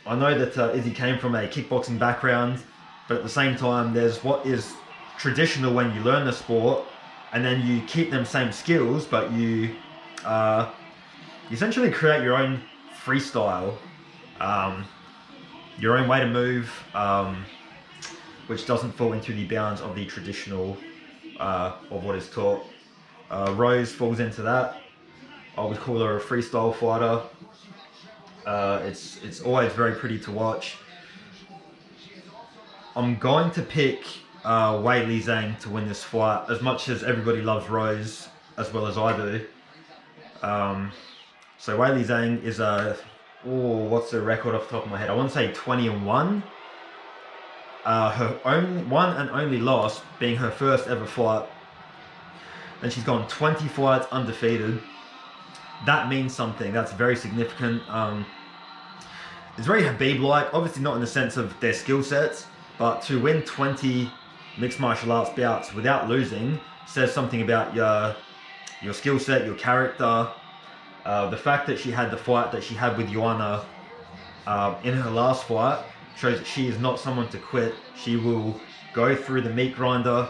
I know that Izzy came from a kickboxing background, but at the same time, there's what is traditional when you learn the sport, and then you keep them same skills, but you essentially create your own freestyle, your own way to move, which doesn't fall into the bounds of the traditional of what is taught. Rose falls into that. I would call her a freestyle fighter. It's always very pretty to watch. I'm going to pick Weili Zhang to win this fight. As much as everybody loves Rose, as well as I do. So Weili Zhang is what's the record off the top of my head? I want to say 20-1. Her own one and only loss being her first ever fight. And she's gone 20 fights undefeated. That means something. That's very significant. It's very Habib-like, obviously not in the sense of their skill sets, but to win 20 mixed martial arts bouts without losing says something about your skill set, your character. The fact that she had the fight that she had with Joanna in her last fight shows that she is not someone to quit. She will go through the meat grinder,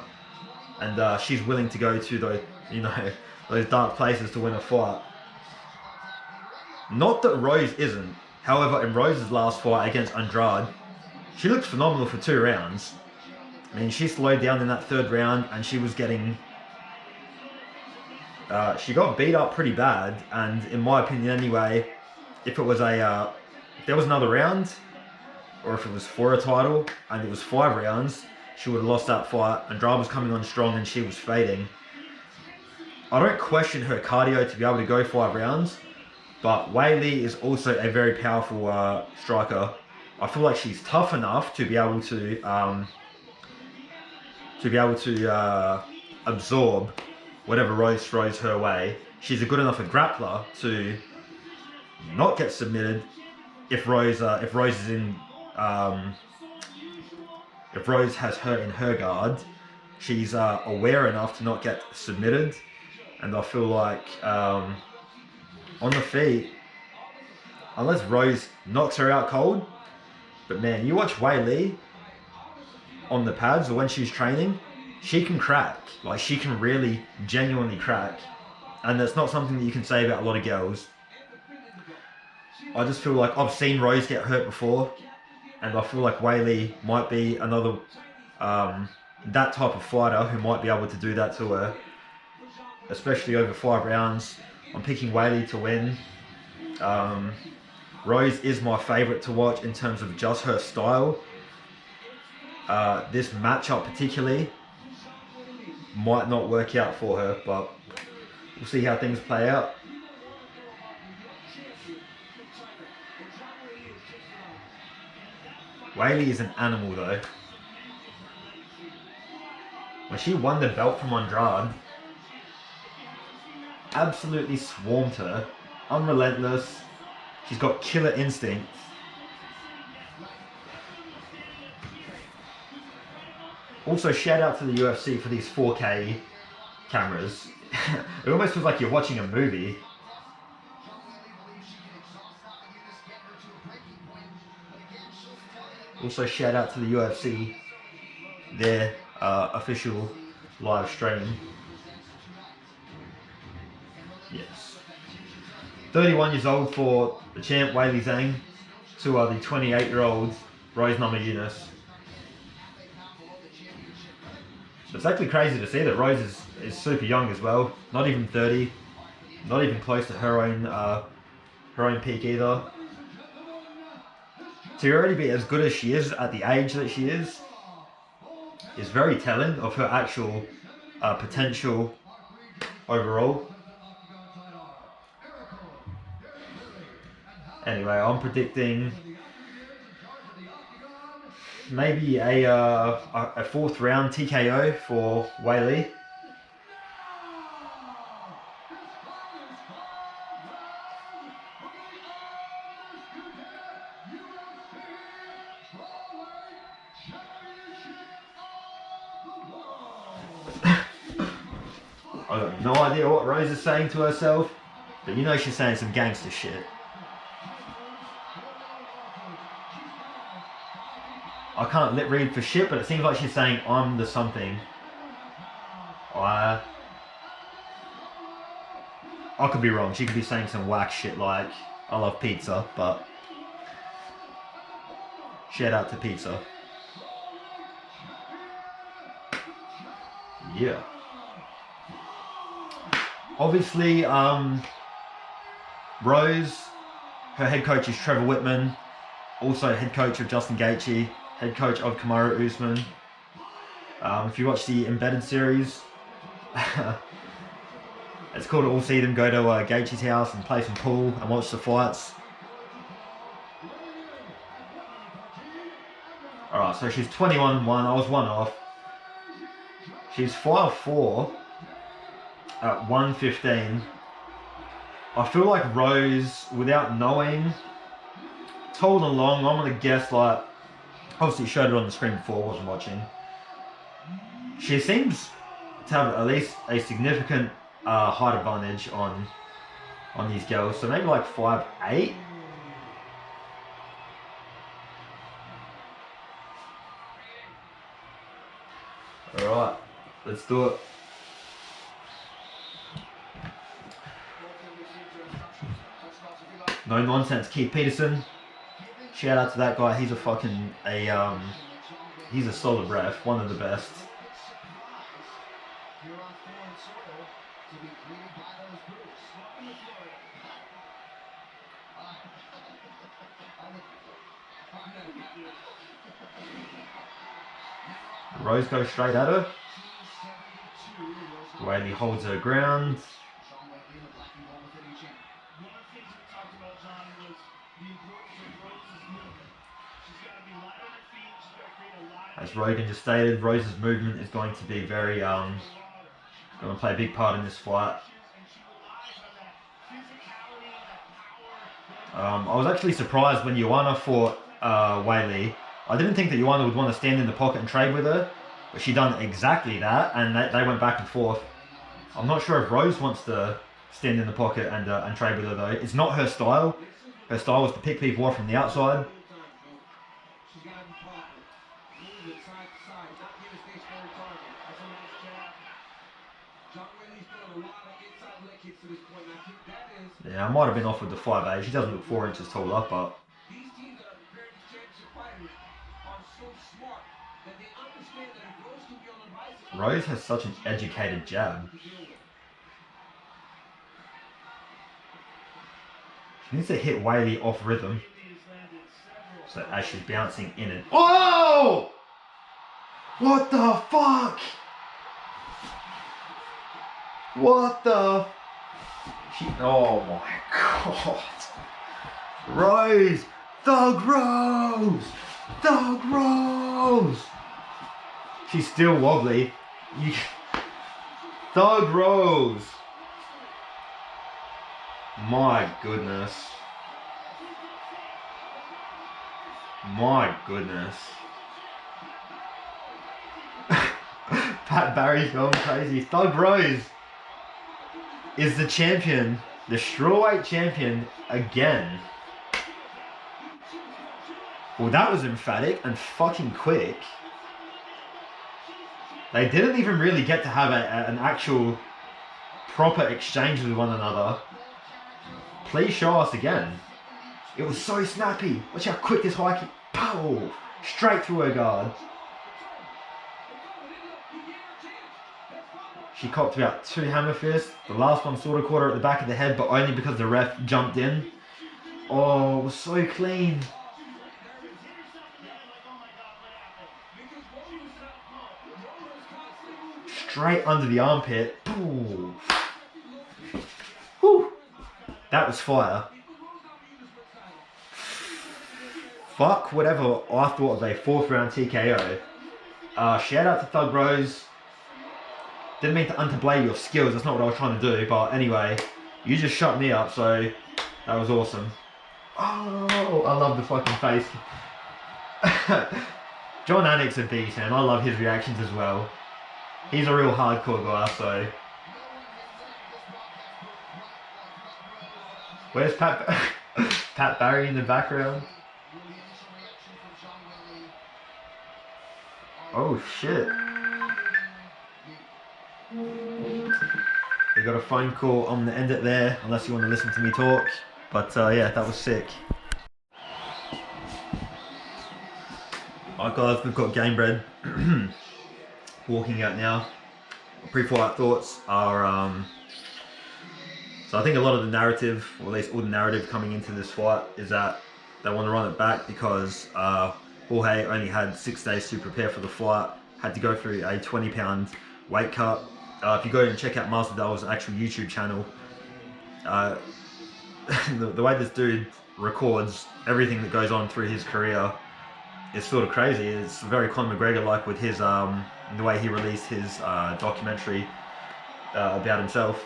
and she's willing to go to those, those dark places to win a fight. Not that Rose isn't. However, in Rose's last fight against Andrade, she looked phenomenal for 2 rounds. I mean, she slowed down in that 3rd round, and she was getting... she got beat up pretty bad, and in my opinion anyway, if it was if there was another round, or if it was for a title, and it was 5 rounds, she would have lost that fight. Andrade was coming on strong, and she was fading. I don't question her cardio to be able to go 5 rounds, but Weili is also a very powerful striker. I feel like she's tough enough to be able to absorb whatever Rose throws her way. She's a good enough a grappler to not get submitted if Rose is in if Rose has her in her guard. She's aware enough to not get submitted, and I feel like on the feet, unless Rose knocks her out cold, but man, you watch Weili on the pads or when she's training, she can crack. Like, she can really genuinely crack, and that's not something that you can say about a lot of girls. I just feel like I've seen Rose get hurt before, and I feel like Weili might be another that type of fighter who might be able to do that to her, especially over 5 rounds. I'm picking Weili to win. Rose is my favourite to watch in terms of just her style. This matchup particularly might not work out for her, but we'll see how things play out. Weili is an animal though. When she won the belt from Andrade, absolutely swarmed her, unrelentless. She's got killer instinct. Also, shout out to the UFC for these 4K cameras. It almost feels like you're watching a movie. Also, shout out to the UFC, their official live stream. Yes. 31 years old for the champ, Weili Zhang, to the 28-year-old Rose Namajunas. It's actually crazy to see that Rose is super young as well. Not even 30. Not even close to her own peak either. To already be as good as she is at the age that she is very telling of her actual potential overall. Anyway, I'm predicting maybe a 4th round TKO for Weili. I got no idea what Rose is saying to herself, but you know she's saying some gangster shit. I can't lip read for shit, but it seems like she's saying I'm the something. I could be wrong. She could be saying some whack shit like I love pizza, but shout out to pizza. Yeah. Obviously, Rose, her head coach is Trevor Whitman, also head coach of Justin Gaethje, head coach of Kamaru Usman. If you watch the Embedded series, It's cool to all see them go to Gaethje's house and play some pool and watch the fights. Alright, so she's 21-1. I was one off. She's 5-4 at 115. I feel like Rose, without knowing, told along. I'm going to guess, like, obviously showed it on the screen before, I wasn't watching. She seems to have at least a significant height advantage on these girls. So maybe like 5'8". Alright, let's do it. No nonsense, Keith Peterson. Shout out to that guy. He's a fucking he's a solid ref, one of the best. Rose goes straight at her. Weili holds her ground. As Rogan just stated, Rose's movement is going to be very going to play a big part in this fight. I was actually surprised when Joanna fought Weili. I didn't think that Joanna would want to stand in the pocket and trade with her, but she done exactly that, and they went back and forth. I'm not sure if Rose wants to stand in the pocket and trade with her though. It's not her style. Her style was to pick people off from the outside. Yeah, I might have been off with the 5'8". She doesn't look 4 inches taller, but Rose has such an educated jab. She needs to hit Weili off rhythm. So as she's bouncing in and... Oh! What the fuck? What the... Oh my god. Rose! Thug Rose! Thug Rose! She's still wobbly. Thug Rose! My goodness. My goodness. Pat Barry's going crazy. Thug Rose is the champion, the strawweight champion again. Well, that was emphatic and fucking quick. They didn't even really get to have an actual proper exchange with one another. Please show us again. It was so snappy. Watch how quick this high kick. Pow! Straight through her guard. She copped about 2 hammer fists. The last one sort of caught her at the back of the head, but only because the ref jumped in. Oh, it was so clean. Straight under the armpit. Ooh. Whew. That was fire. Fuck whatever I thought of a 4th round TKO. Shout out to Thug Rose. Didn't mean to underplay your skills, that's not what I was trying to do, but anyway, you just shut me up, so that was awesome. Oh, I love the fucking face. John Anik's a beast, and I love his reactions as well. He's a real hardcore guy, so... Where's Pat Barry in the background? Oh shit. We got a phone call. I'm gonna end it there unless you want to listen to me talk. But yeah, that was sick. Alright guys, we've got Gamebred walking out now. Pre-fight thoughts are so I think a lot of the narrative, or at least all the narrative coming into this fight, is that they want to run it back because Jorge only had 6 days to prepare for the fight, had to go through a 20-pound weight cut, If you go and check out Masvidal's actual YouTube channel, the way this dude records everything that goes on through his career is sort of crazy. It's very Conor McGregor-like with his the way he released his documentary about himself.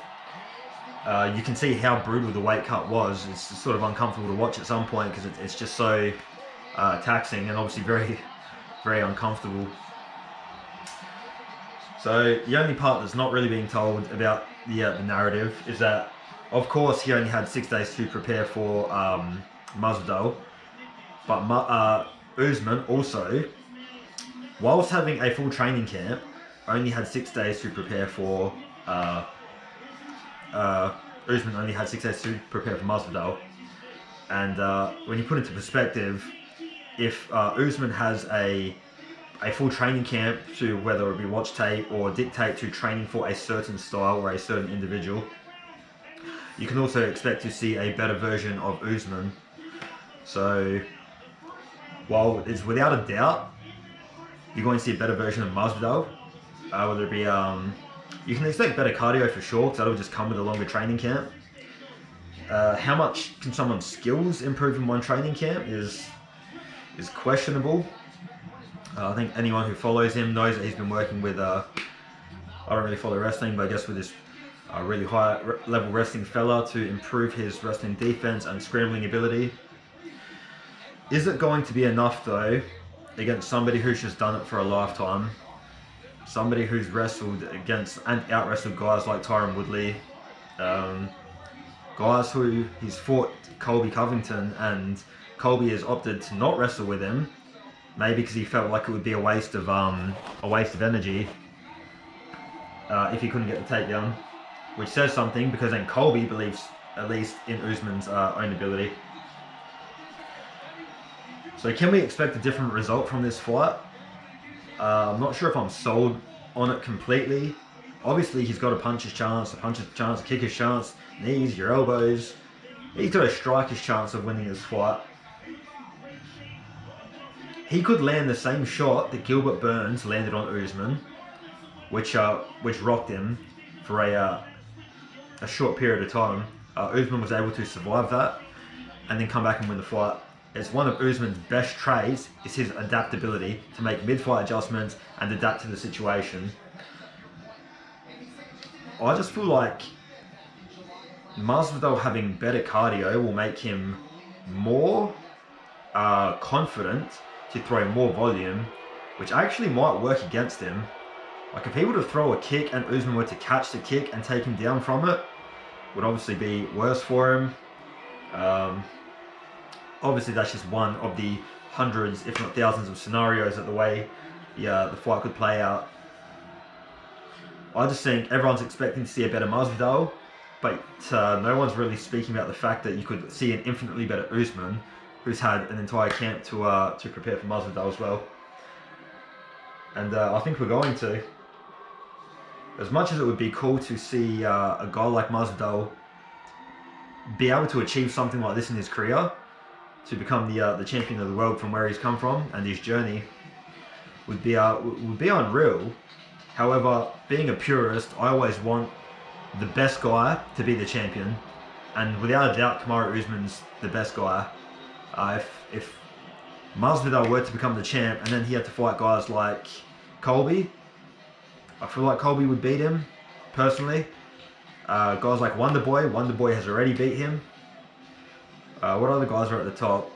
You can see how brutal the weight cut was. It's sort of uncomfortable to watch at some point because it's just so taxing and obviously very, very uncomfortable. So the only part that's not really being told about the narrative is that, of course, he only had 6 days to prepare for Masvidal, but Usman also, whilst having a full training camp, only had 6 days to prepare for Usman only had 6 days to prepare for Masvidal. And when you put into perspective, if Usman has a full training camp to whether it be watch tape or dictate to training for a certain style or a certain individual, you can also expect to see a better version of Usman. So, while it's without a doubt, you're going to see a better version of Masvidal, whether it be, you can expect better cardio for sure, because that'll just come with a longer training camp. How much can someone's skills improve in one training camp is questionable. I think anyone who follows him knows that he's been working with, I don't really follow wrestling, but I guess with this really high level wrestling fella to improve his wrestling defense and scrambling ability. Is it going to be enough though against somebody who's just done it for a lifetime? Somebody who's wrestled against and out-wrestled guys like Tyron Woodley, guys who he's fought Colby Covington, and Colby has opted to not wrestle with him, maybe because he felt like it would be a waste of energy if he couldn't get the takedown, which says something because then Colby believes at least in Usman's own ability. So can we expect a different result from this fight? I'm not sure if I'm sold on it completely. Obviously, he's got a puncher's chance, a kicker's chance, knees, your elbows. He's got a striker's chance of winning this fight. He could land the same shot that Gilbert Burns landed on Usman, which rocked him for a short period of time. Usman was able to survive that and then come back and win the fight. It's one of Usman's best traits is his adaptability to make mid-fight adjustments and adapt to the situation. I just feel like Masvidal having better cardio will make him more confident to throw more volume, which actually might work against him. Like if he were to throw a kick and Usman were to catch the kick and take him down from it, would obviously be worse for him. Obviously that's just one of the hundreds, if not thousands of scenarios that the way the fight could play out. I just think everyone's expecting to see a better Masvidal, but no one's really speaking about the fact that you could see an infinitely better Usman, who's had an entire camp to prepare for Masvidal as well. And I think we're going to. As much as it would be cool to see a guy like Masvidal be able to achieve something like this in his career, to become the champion of the world from where he's come from and his journey, would be unreal. However, being a purist, I always want the best guy to be the champion, and without a doubt, Kamaru Usman's the best guy. If Masvidal were to become the champ and then he had to fight guys like Colby, I feel like Colby would beat him, personally. Guys like Wonderboy has already beat him. What other guys are at the top?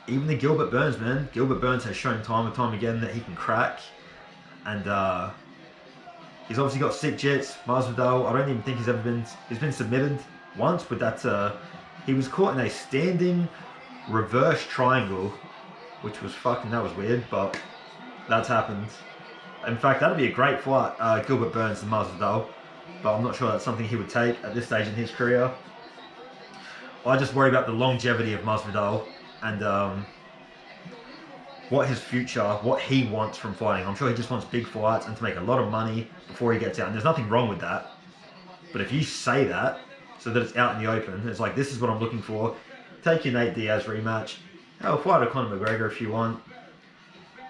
Even the Gilbert Burns, man. Gilbert Burns has shown time and time again that he can crack. And he's obviously got sick jits. Masvidal, I don't even think he's been submitted once, but he was caught in a standing reverse triangle, which was that was weird, but that's happened. In fact, that'd be a great fight, Gilbert Burns and Masvidal, but I'm not sure that's something he would take at this stage in his career. I just worry about the longevity of Masvidal and what his future, what he wants from fighting. I'm sure he just wants big fights and to make a lot of money before he gets out. And there's nothing wrong with that. But if you say that, so that it's out in the open, it's like, this is what I'm looking for. Take your Nate Diaz rematch. Hell, fight a Conor McGregor if you want.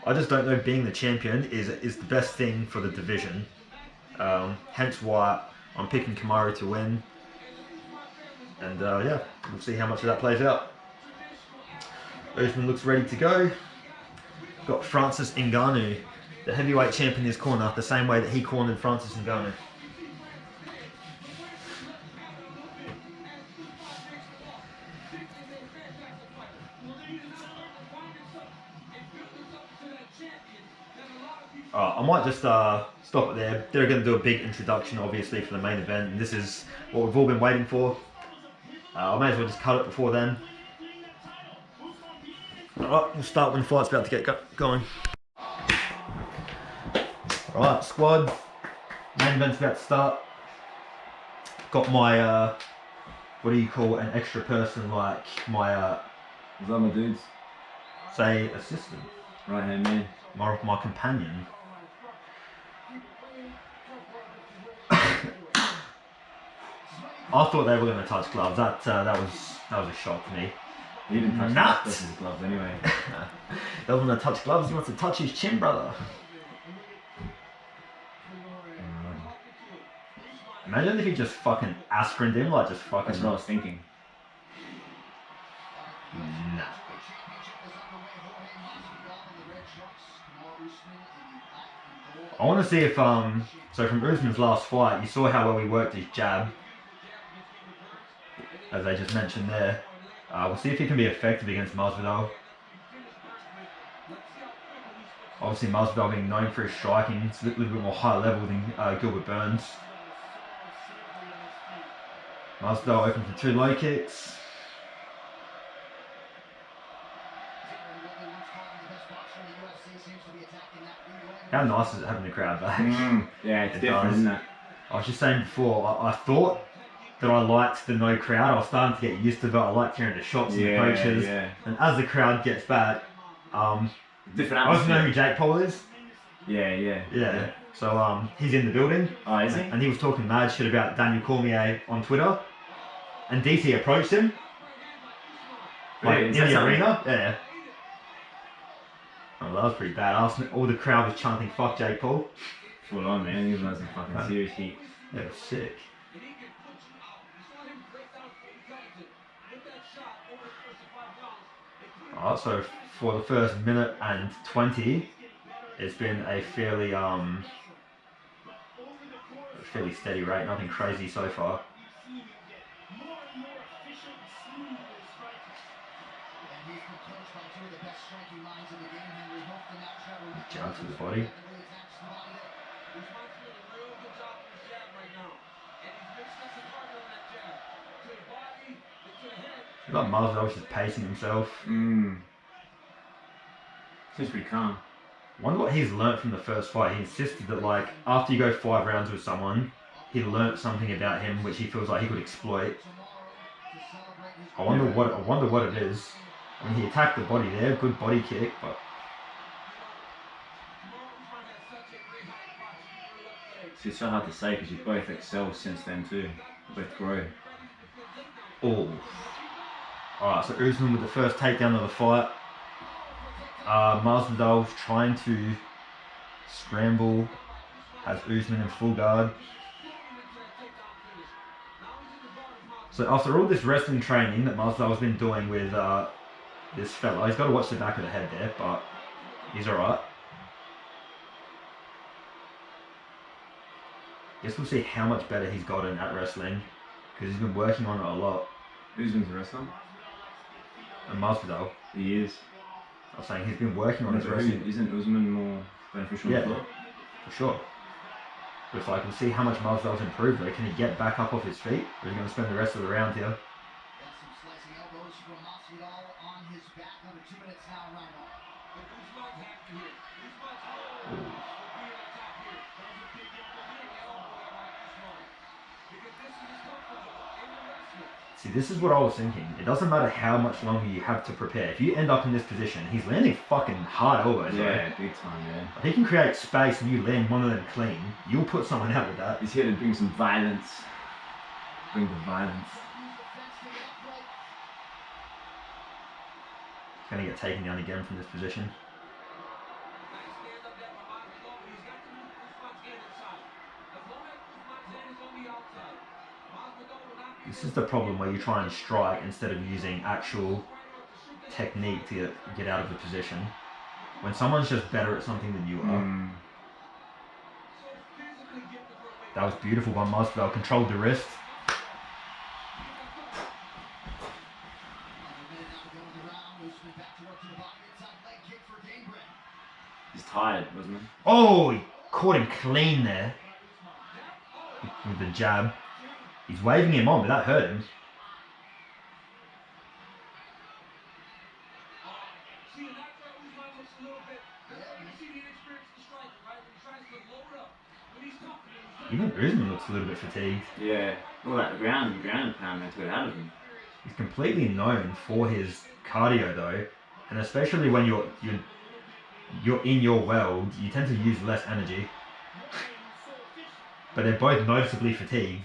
I just don't know being the champion is the best thing for the division. Hence why I'm picking Kamaru to win. And yeah, we'll see how much of that plays out. Usman looks ready to go. Got Francis Ngannou, the heavyweight champ in his corner, the same way that he cornered Francis Ngannou. I might just stop it there. They're going to do a big introduction, obviously, for the main event, and this is what we've all been waiting for. I may as well just cut it before then. Alright, we'll start when the fight's about to get going. Alright, squad. Main event's about to start. Got my, what do you call an extra person, like my, Is that my dudes? say, assistant? Right hand man. My companion. I thought they were going to touch gloves. That was a shock to me. He didn't touch his gloves anyway. Doesn't want to touch gloves. He wants to touch his chin, brother. Imagine if he just fucking aspirined him, like just fucking. That's what I was thinking. Nah. I want to see if so from Usman's last fight, you saw how well he worked his jab, as I just mentioned there. We'll see if he can be effective against Masvidal. Obviously, Masvidal being known for his striking, it's a little bit more high level than Gilbert Burns. Masvidal open for 2 low kicks. How nice is it having the crowd back? Yeah, it's different, isn't it? I was just saying before, I thought that I liked the no crowd. I was starting to get used to it. I liked hearing the shots and the coaches. Yeah. And as the crowd gets back, Different I also know who Jake Paul is. Yeah. So he's in the building. Oh, is he? And he was talking mad shit about Daniel Cormier on Twitter. And DC approached him. Like in the arena. Yeah. Oh, that was pretty bad. All the crowd was chanting, "Fuck Jake Paul." Full on, man. He was in fucking serious heat. Yeah, it was sick. Alright, so for the first minute and 20, it's been a fairly steady rate, nothing crazy so far. Jab to the body. Like Masvidal's just pacing himself. Seems pretty calm. Wonder what he's learnt from the first fight. He insisted that like after you go 5 rounds with someone, he learnt something about him which he feels like he could exploit. I wonder what it is. I mean, he attacked the body there, good body kick, but It's so hard to say because you both excel since then too. You both grow. oh. Alright, so Usman with the first takedown of the fight. Masvidal's trying to scramble, has Usman in full guard. So after all this wrestling training that Masvidal's been doing with this fella, he's got to watch the back of the head there, but he's alright. Guess we'll see how much better he's gotten at wrestling, because he's been working on it a lot. Usman's a wrestler? And Masvidal. He is. I was saying he's been working on his wrestling. Isn't Usman more beneficial on the floor? For sure. But if I can see how much Masvidal's improved though, can he get back up off his feet? Or is he going to spend the rest of the round here? Ooh. See, this is what I was thinking. It doesn't matter how much longer you have to prepare. If you end up in this position, he's landing fucking hard elbows. Yeah, right? big time, yeah. If he can create space and you land one of them clean, you'll put someone out with that. He's here to bring some violence. Bring the violence. He's going to get taken down again from this position. This is the problem where you try and strike instead of using actual technique to get out of the position. When someone's just better at something than you are. That was beautiful by Masvidal. Controlled the wrist. He's tired, wasn't he? Oh, he caught him clean there. With the jab. He's waving him on, but that hurt him. Even Usman looks a little bit fatigued. Yeah, all that ground pound they took it out of him. He's completely known for his cardio though, and especially when you're in your world, you tend to use less energy. But they're both noticeably fatigued.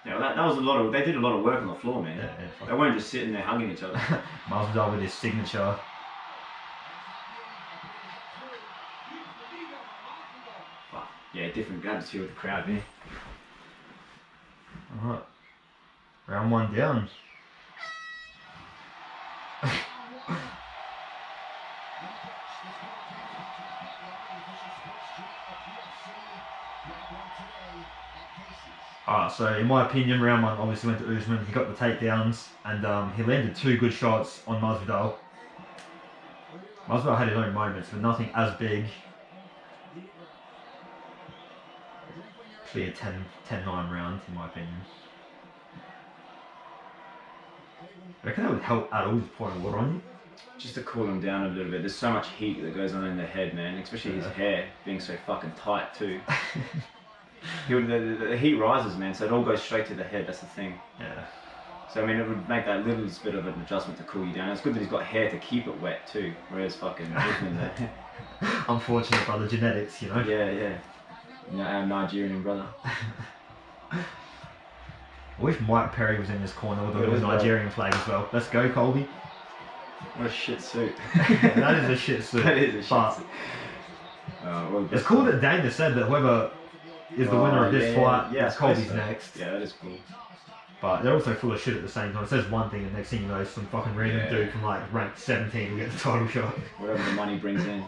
Yeah, that was a lot of. They did a lot of work on the floor, man. Yeah, they weren't just sitting there hugging each other. Masvidal with his signature. Yeah, different atmosphere with the crowd, man. Alright. Round 1 down. So in my opinion, round 1 obviously went to Usman. He got the takedowns and he landed 2 good shots on Masvidal. Masvidal had his own moments, but nothing as big. Be a 10-9 round in my opinion. I reckon that would help at all just pouring water on you. Just to cool him down a little bit. There's so much heat that goes on in the head, man. Especially his hair being so fucking tight too. The heat rises, man, so it all goes straight to the head. That's the thing. Yeah. So I mean, it would make that little bit of an adjustment to cool you down. It's good that he's got hair to keep it wet too, whereas fucking Usman there. Unfortunate brother genetics, you know. Yeah. Our Nigerian brother. I wish Mike Perry was in this corner with a Nigerian flag as well. Let's go, Colby. What a shit suit. That is a shit suit. That is a shit suit. It's cool that Dana said that whoever is the winner of this fight, Colby's next. Yeah, that is cool. But they're also full of shit at the same time. It says one thing and next thing you know, some fucking random dude from like rank 17 will get the title shot. Whatever the money brings in.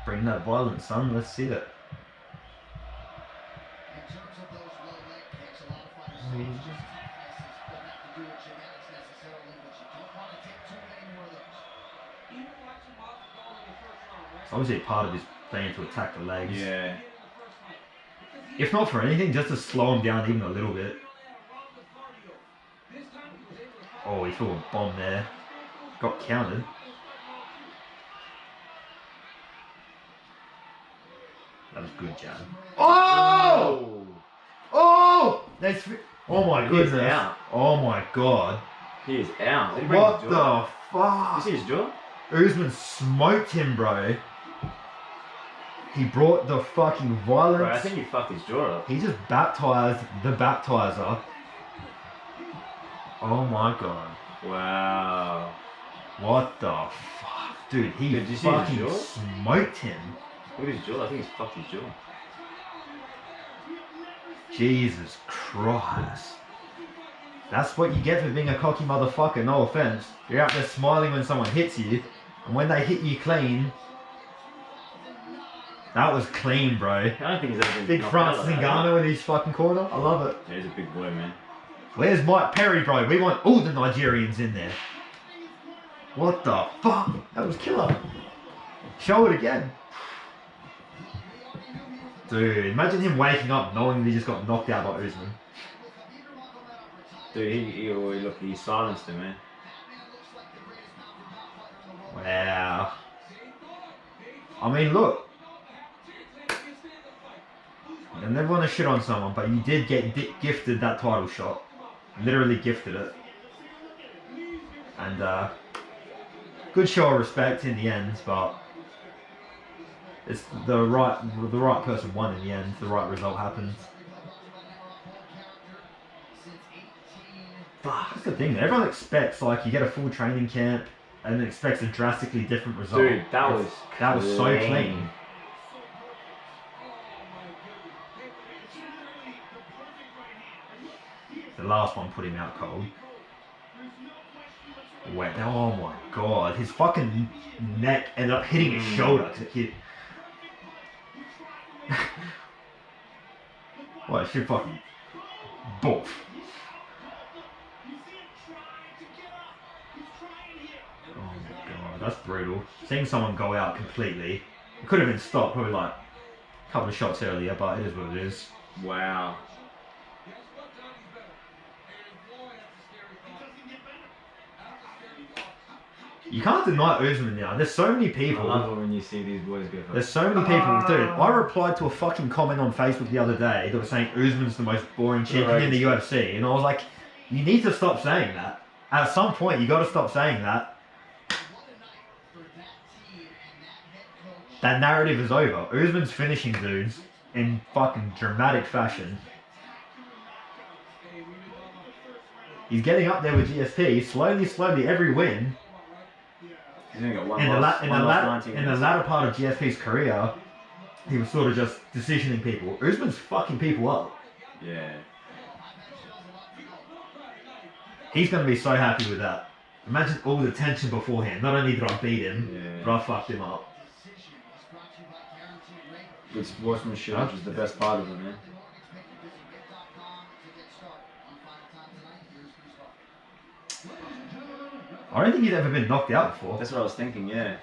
Bring that violence, son. Let's see it. It's obviously part of his plan to attack the legs. Yeah. If not for anything, just to slow him down even a little bit. Oh, he threw a bomb there. Got countered. That was good, jab. Oh! Oh! Oh my goodness. Oh my god. He is out. What the fuck? You see his jaw? Usman smoked him, bro. He brought the fucking violence. Bro, I think he fucked his jaw up. He just baptized the baptizer. Oh my god. Wow. What the fuck? Dude, he fucking smoked him. Look at his jaw. I think he's fucked his jaw. Jesus Christ. That's what you get for being a cocky motherfucker, no offense. You're out there smiling when someone hits you, and when they hit you clean, that was clean, bro. I don't think he's ever been Big Francis Ngannou in his fucking corner. I love it. Yeah, he's a big boy, man. Where's Mike Perry, bro? We want all the Nigerians in there. What the fuck? That was killer. Show it again. Dude, imagine him waking up knowing that he just got knocked out by Usman. Dude, he silenced him, man. Wow. I mean, look. I never want to shit on someone, but you did get gifted that title shot. Literally gifted it. And, good show of respect in the end, but It's the right person won in the end. The right result happened. Fuck, that's the thing. Everyone expects like you get a full training camp and expects a drastically different result. Dude, that was so clean. The last one put him out cold. Wait, oh my god, his fucking neck ended up hitting his shoulder. What, shit fucking boof. Oh my god, that's brutal. Seeing someone go out completely. It could have been stopped probably like a couple of shots earlier, but it is what it is. Wow. You can't deny Usman now. There's so many people. I love it when you see these boys go. There's so many people. Dude, I replied to a fucking comment on Facebook the other day that was saying Usman's the most boring champion in the UFC. And I was like, you need to stop saying that. At some point, you got to stop saying that. That narrative is over. Usman's finishing dudes in fucking dramatic fashion. He's getting up there with GSP. Slowly, every win. He's only got one in loss. the latter part of GSP's career, he was sort of just decisioning people. Usman's fucking people up. Yeah. He's going to be so happy with that. Imagine all the tension beforehand. Not only did I beat him, but I fucked him up. Good sportsmanship, which is the best part of it, man. I don't think he's ever been knocked out before. That's what I was thinking, yeah.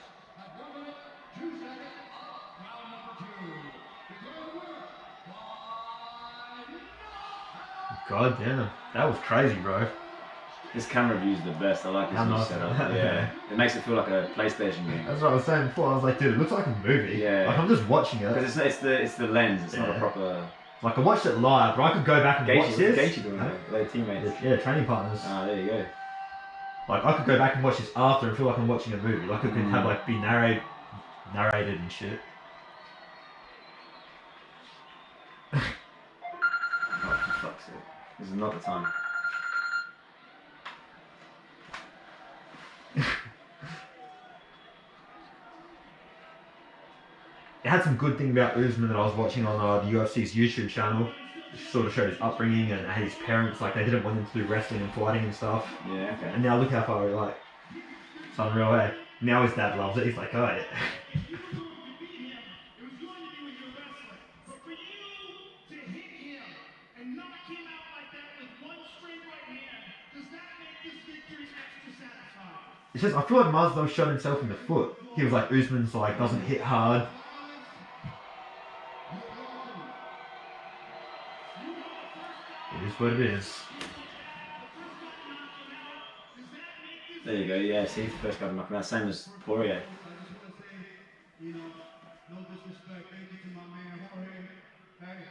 God damn, that was crazy, bro. This camera view is the best. I like this new setup. Yeah, it makes it feel like a PlayStation game. That's what I was saying before. I was like, dude, it looks like a movie. Yeah. Like I'm just watching it. Because it's the lens. It's not a proper. Like I watched it live, but I could go back and watch this. Gaethje doing that? They're teammates. Yeah, training partners. Ah, there you go. Like I could go back and watch this after and feel like I'm watching a movie. Like it could have like be narrated and shit. Oh, for fuck's sake! This is not the time. It had some good thing about Usman that I was watching on the UFC's YouTube channel. It sort of showed his upbringing and his parents, like they didn't want him to do wrestling and fighting and stuff. Yeah, okay. And now look how far like it's unreal, eh? Now his dad loves it. He's like, oh yeah. It's just I feel like Masvidal shot himself in the foot. He was like Usman's like doesn't hit hard. It is what it is. There you go, yeah, see, the first guy to knock him out, same as Poirier. You know, no disrespect, thank you to my man Jorge. Hey,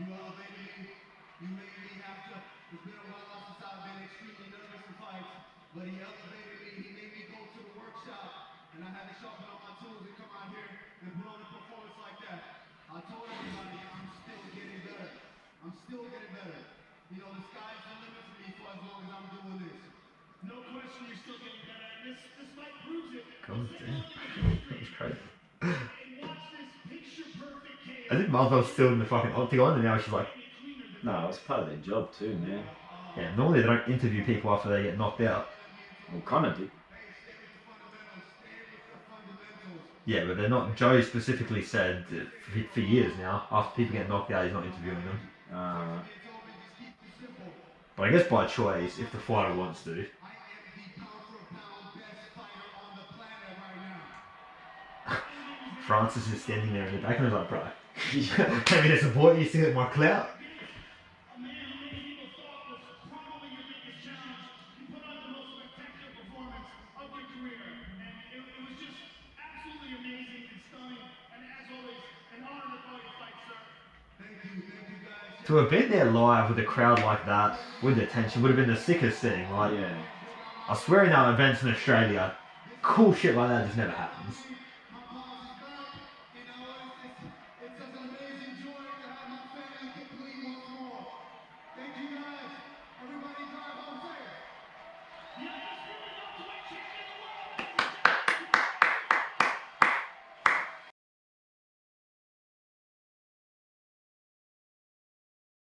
you elevated me, you made me have to, it's been a while since I've been extremely nervous in fights, but he elevated me, he made me go to the workshop, and I had to sharpen up my tools and come out here and put on a performance like that. I told everybody I'm still getting better. I'm still getting better. You know, the sky's the limit for me for as long as I'm doing this. No question you're still getting better, and this fight proves it. God damn. That was crazy. I think Masvidal's still in the fucking octagon and now she's like... No, it's part of their job too, man. Yeah, normally they don't interview people after they get knocked out. Well, Conor did. Yeah, but they're not... Joe specifically said that for years now, after people get knocked out, he's not interviewing them. But I guess by choice, if the fighter wants to. Francis is standing there in the back and he's like, bro, came here to support you, see my clout. To have been there live with a crowd like that, with the tension, would have been the sickest thing. Like, Yeah. I swear in our events in Australia, cool shit like that just never happens.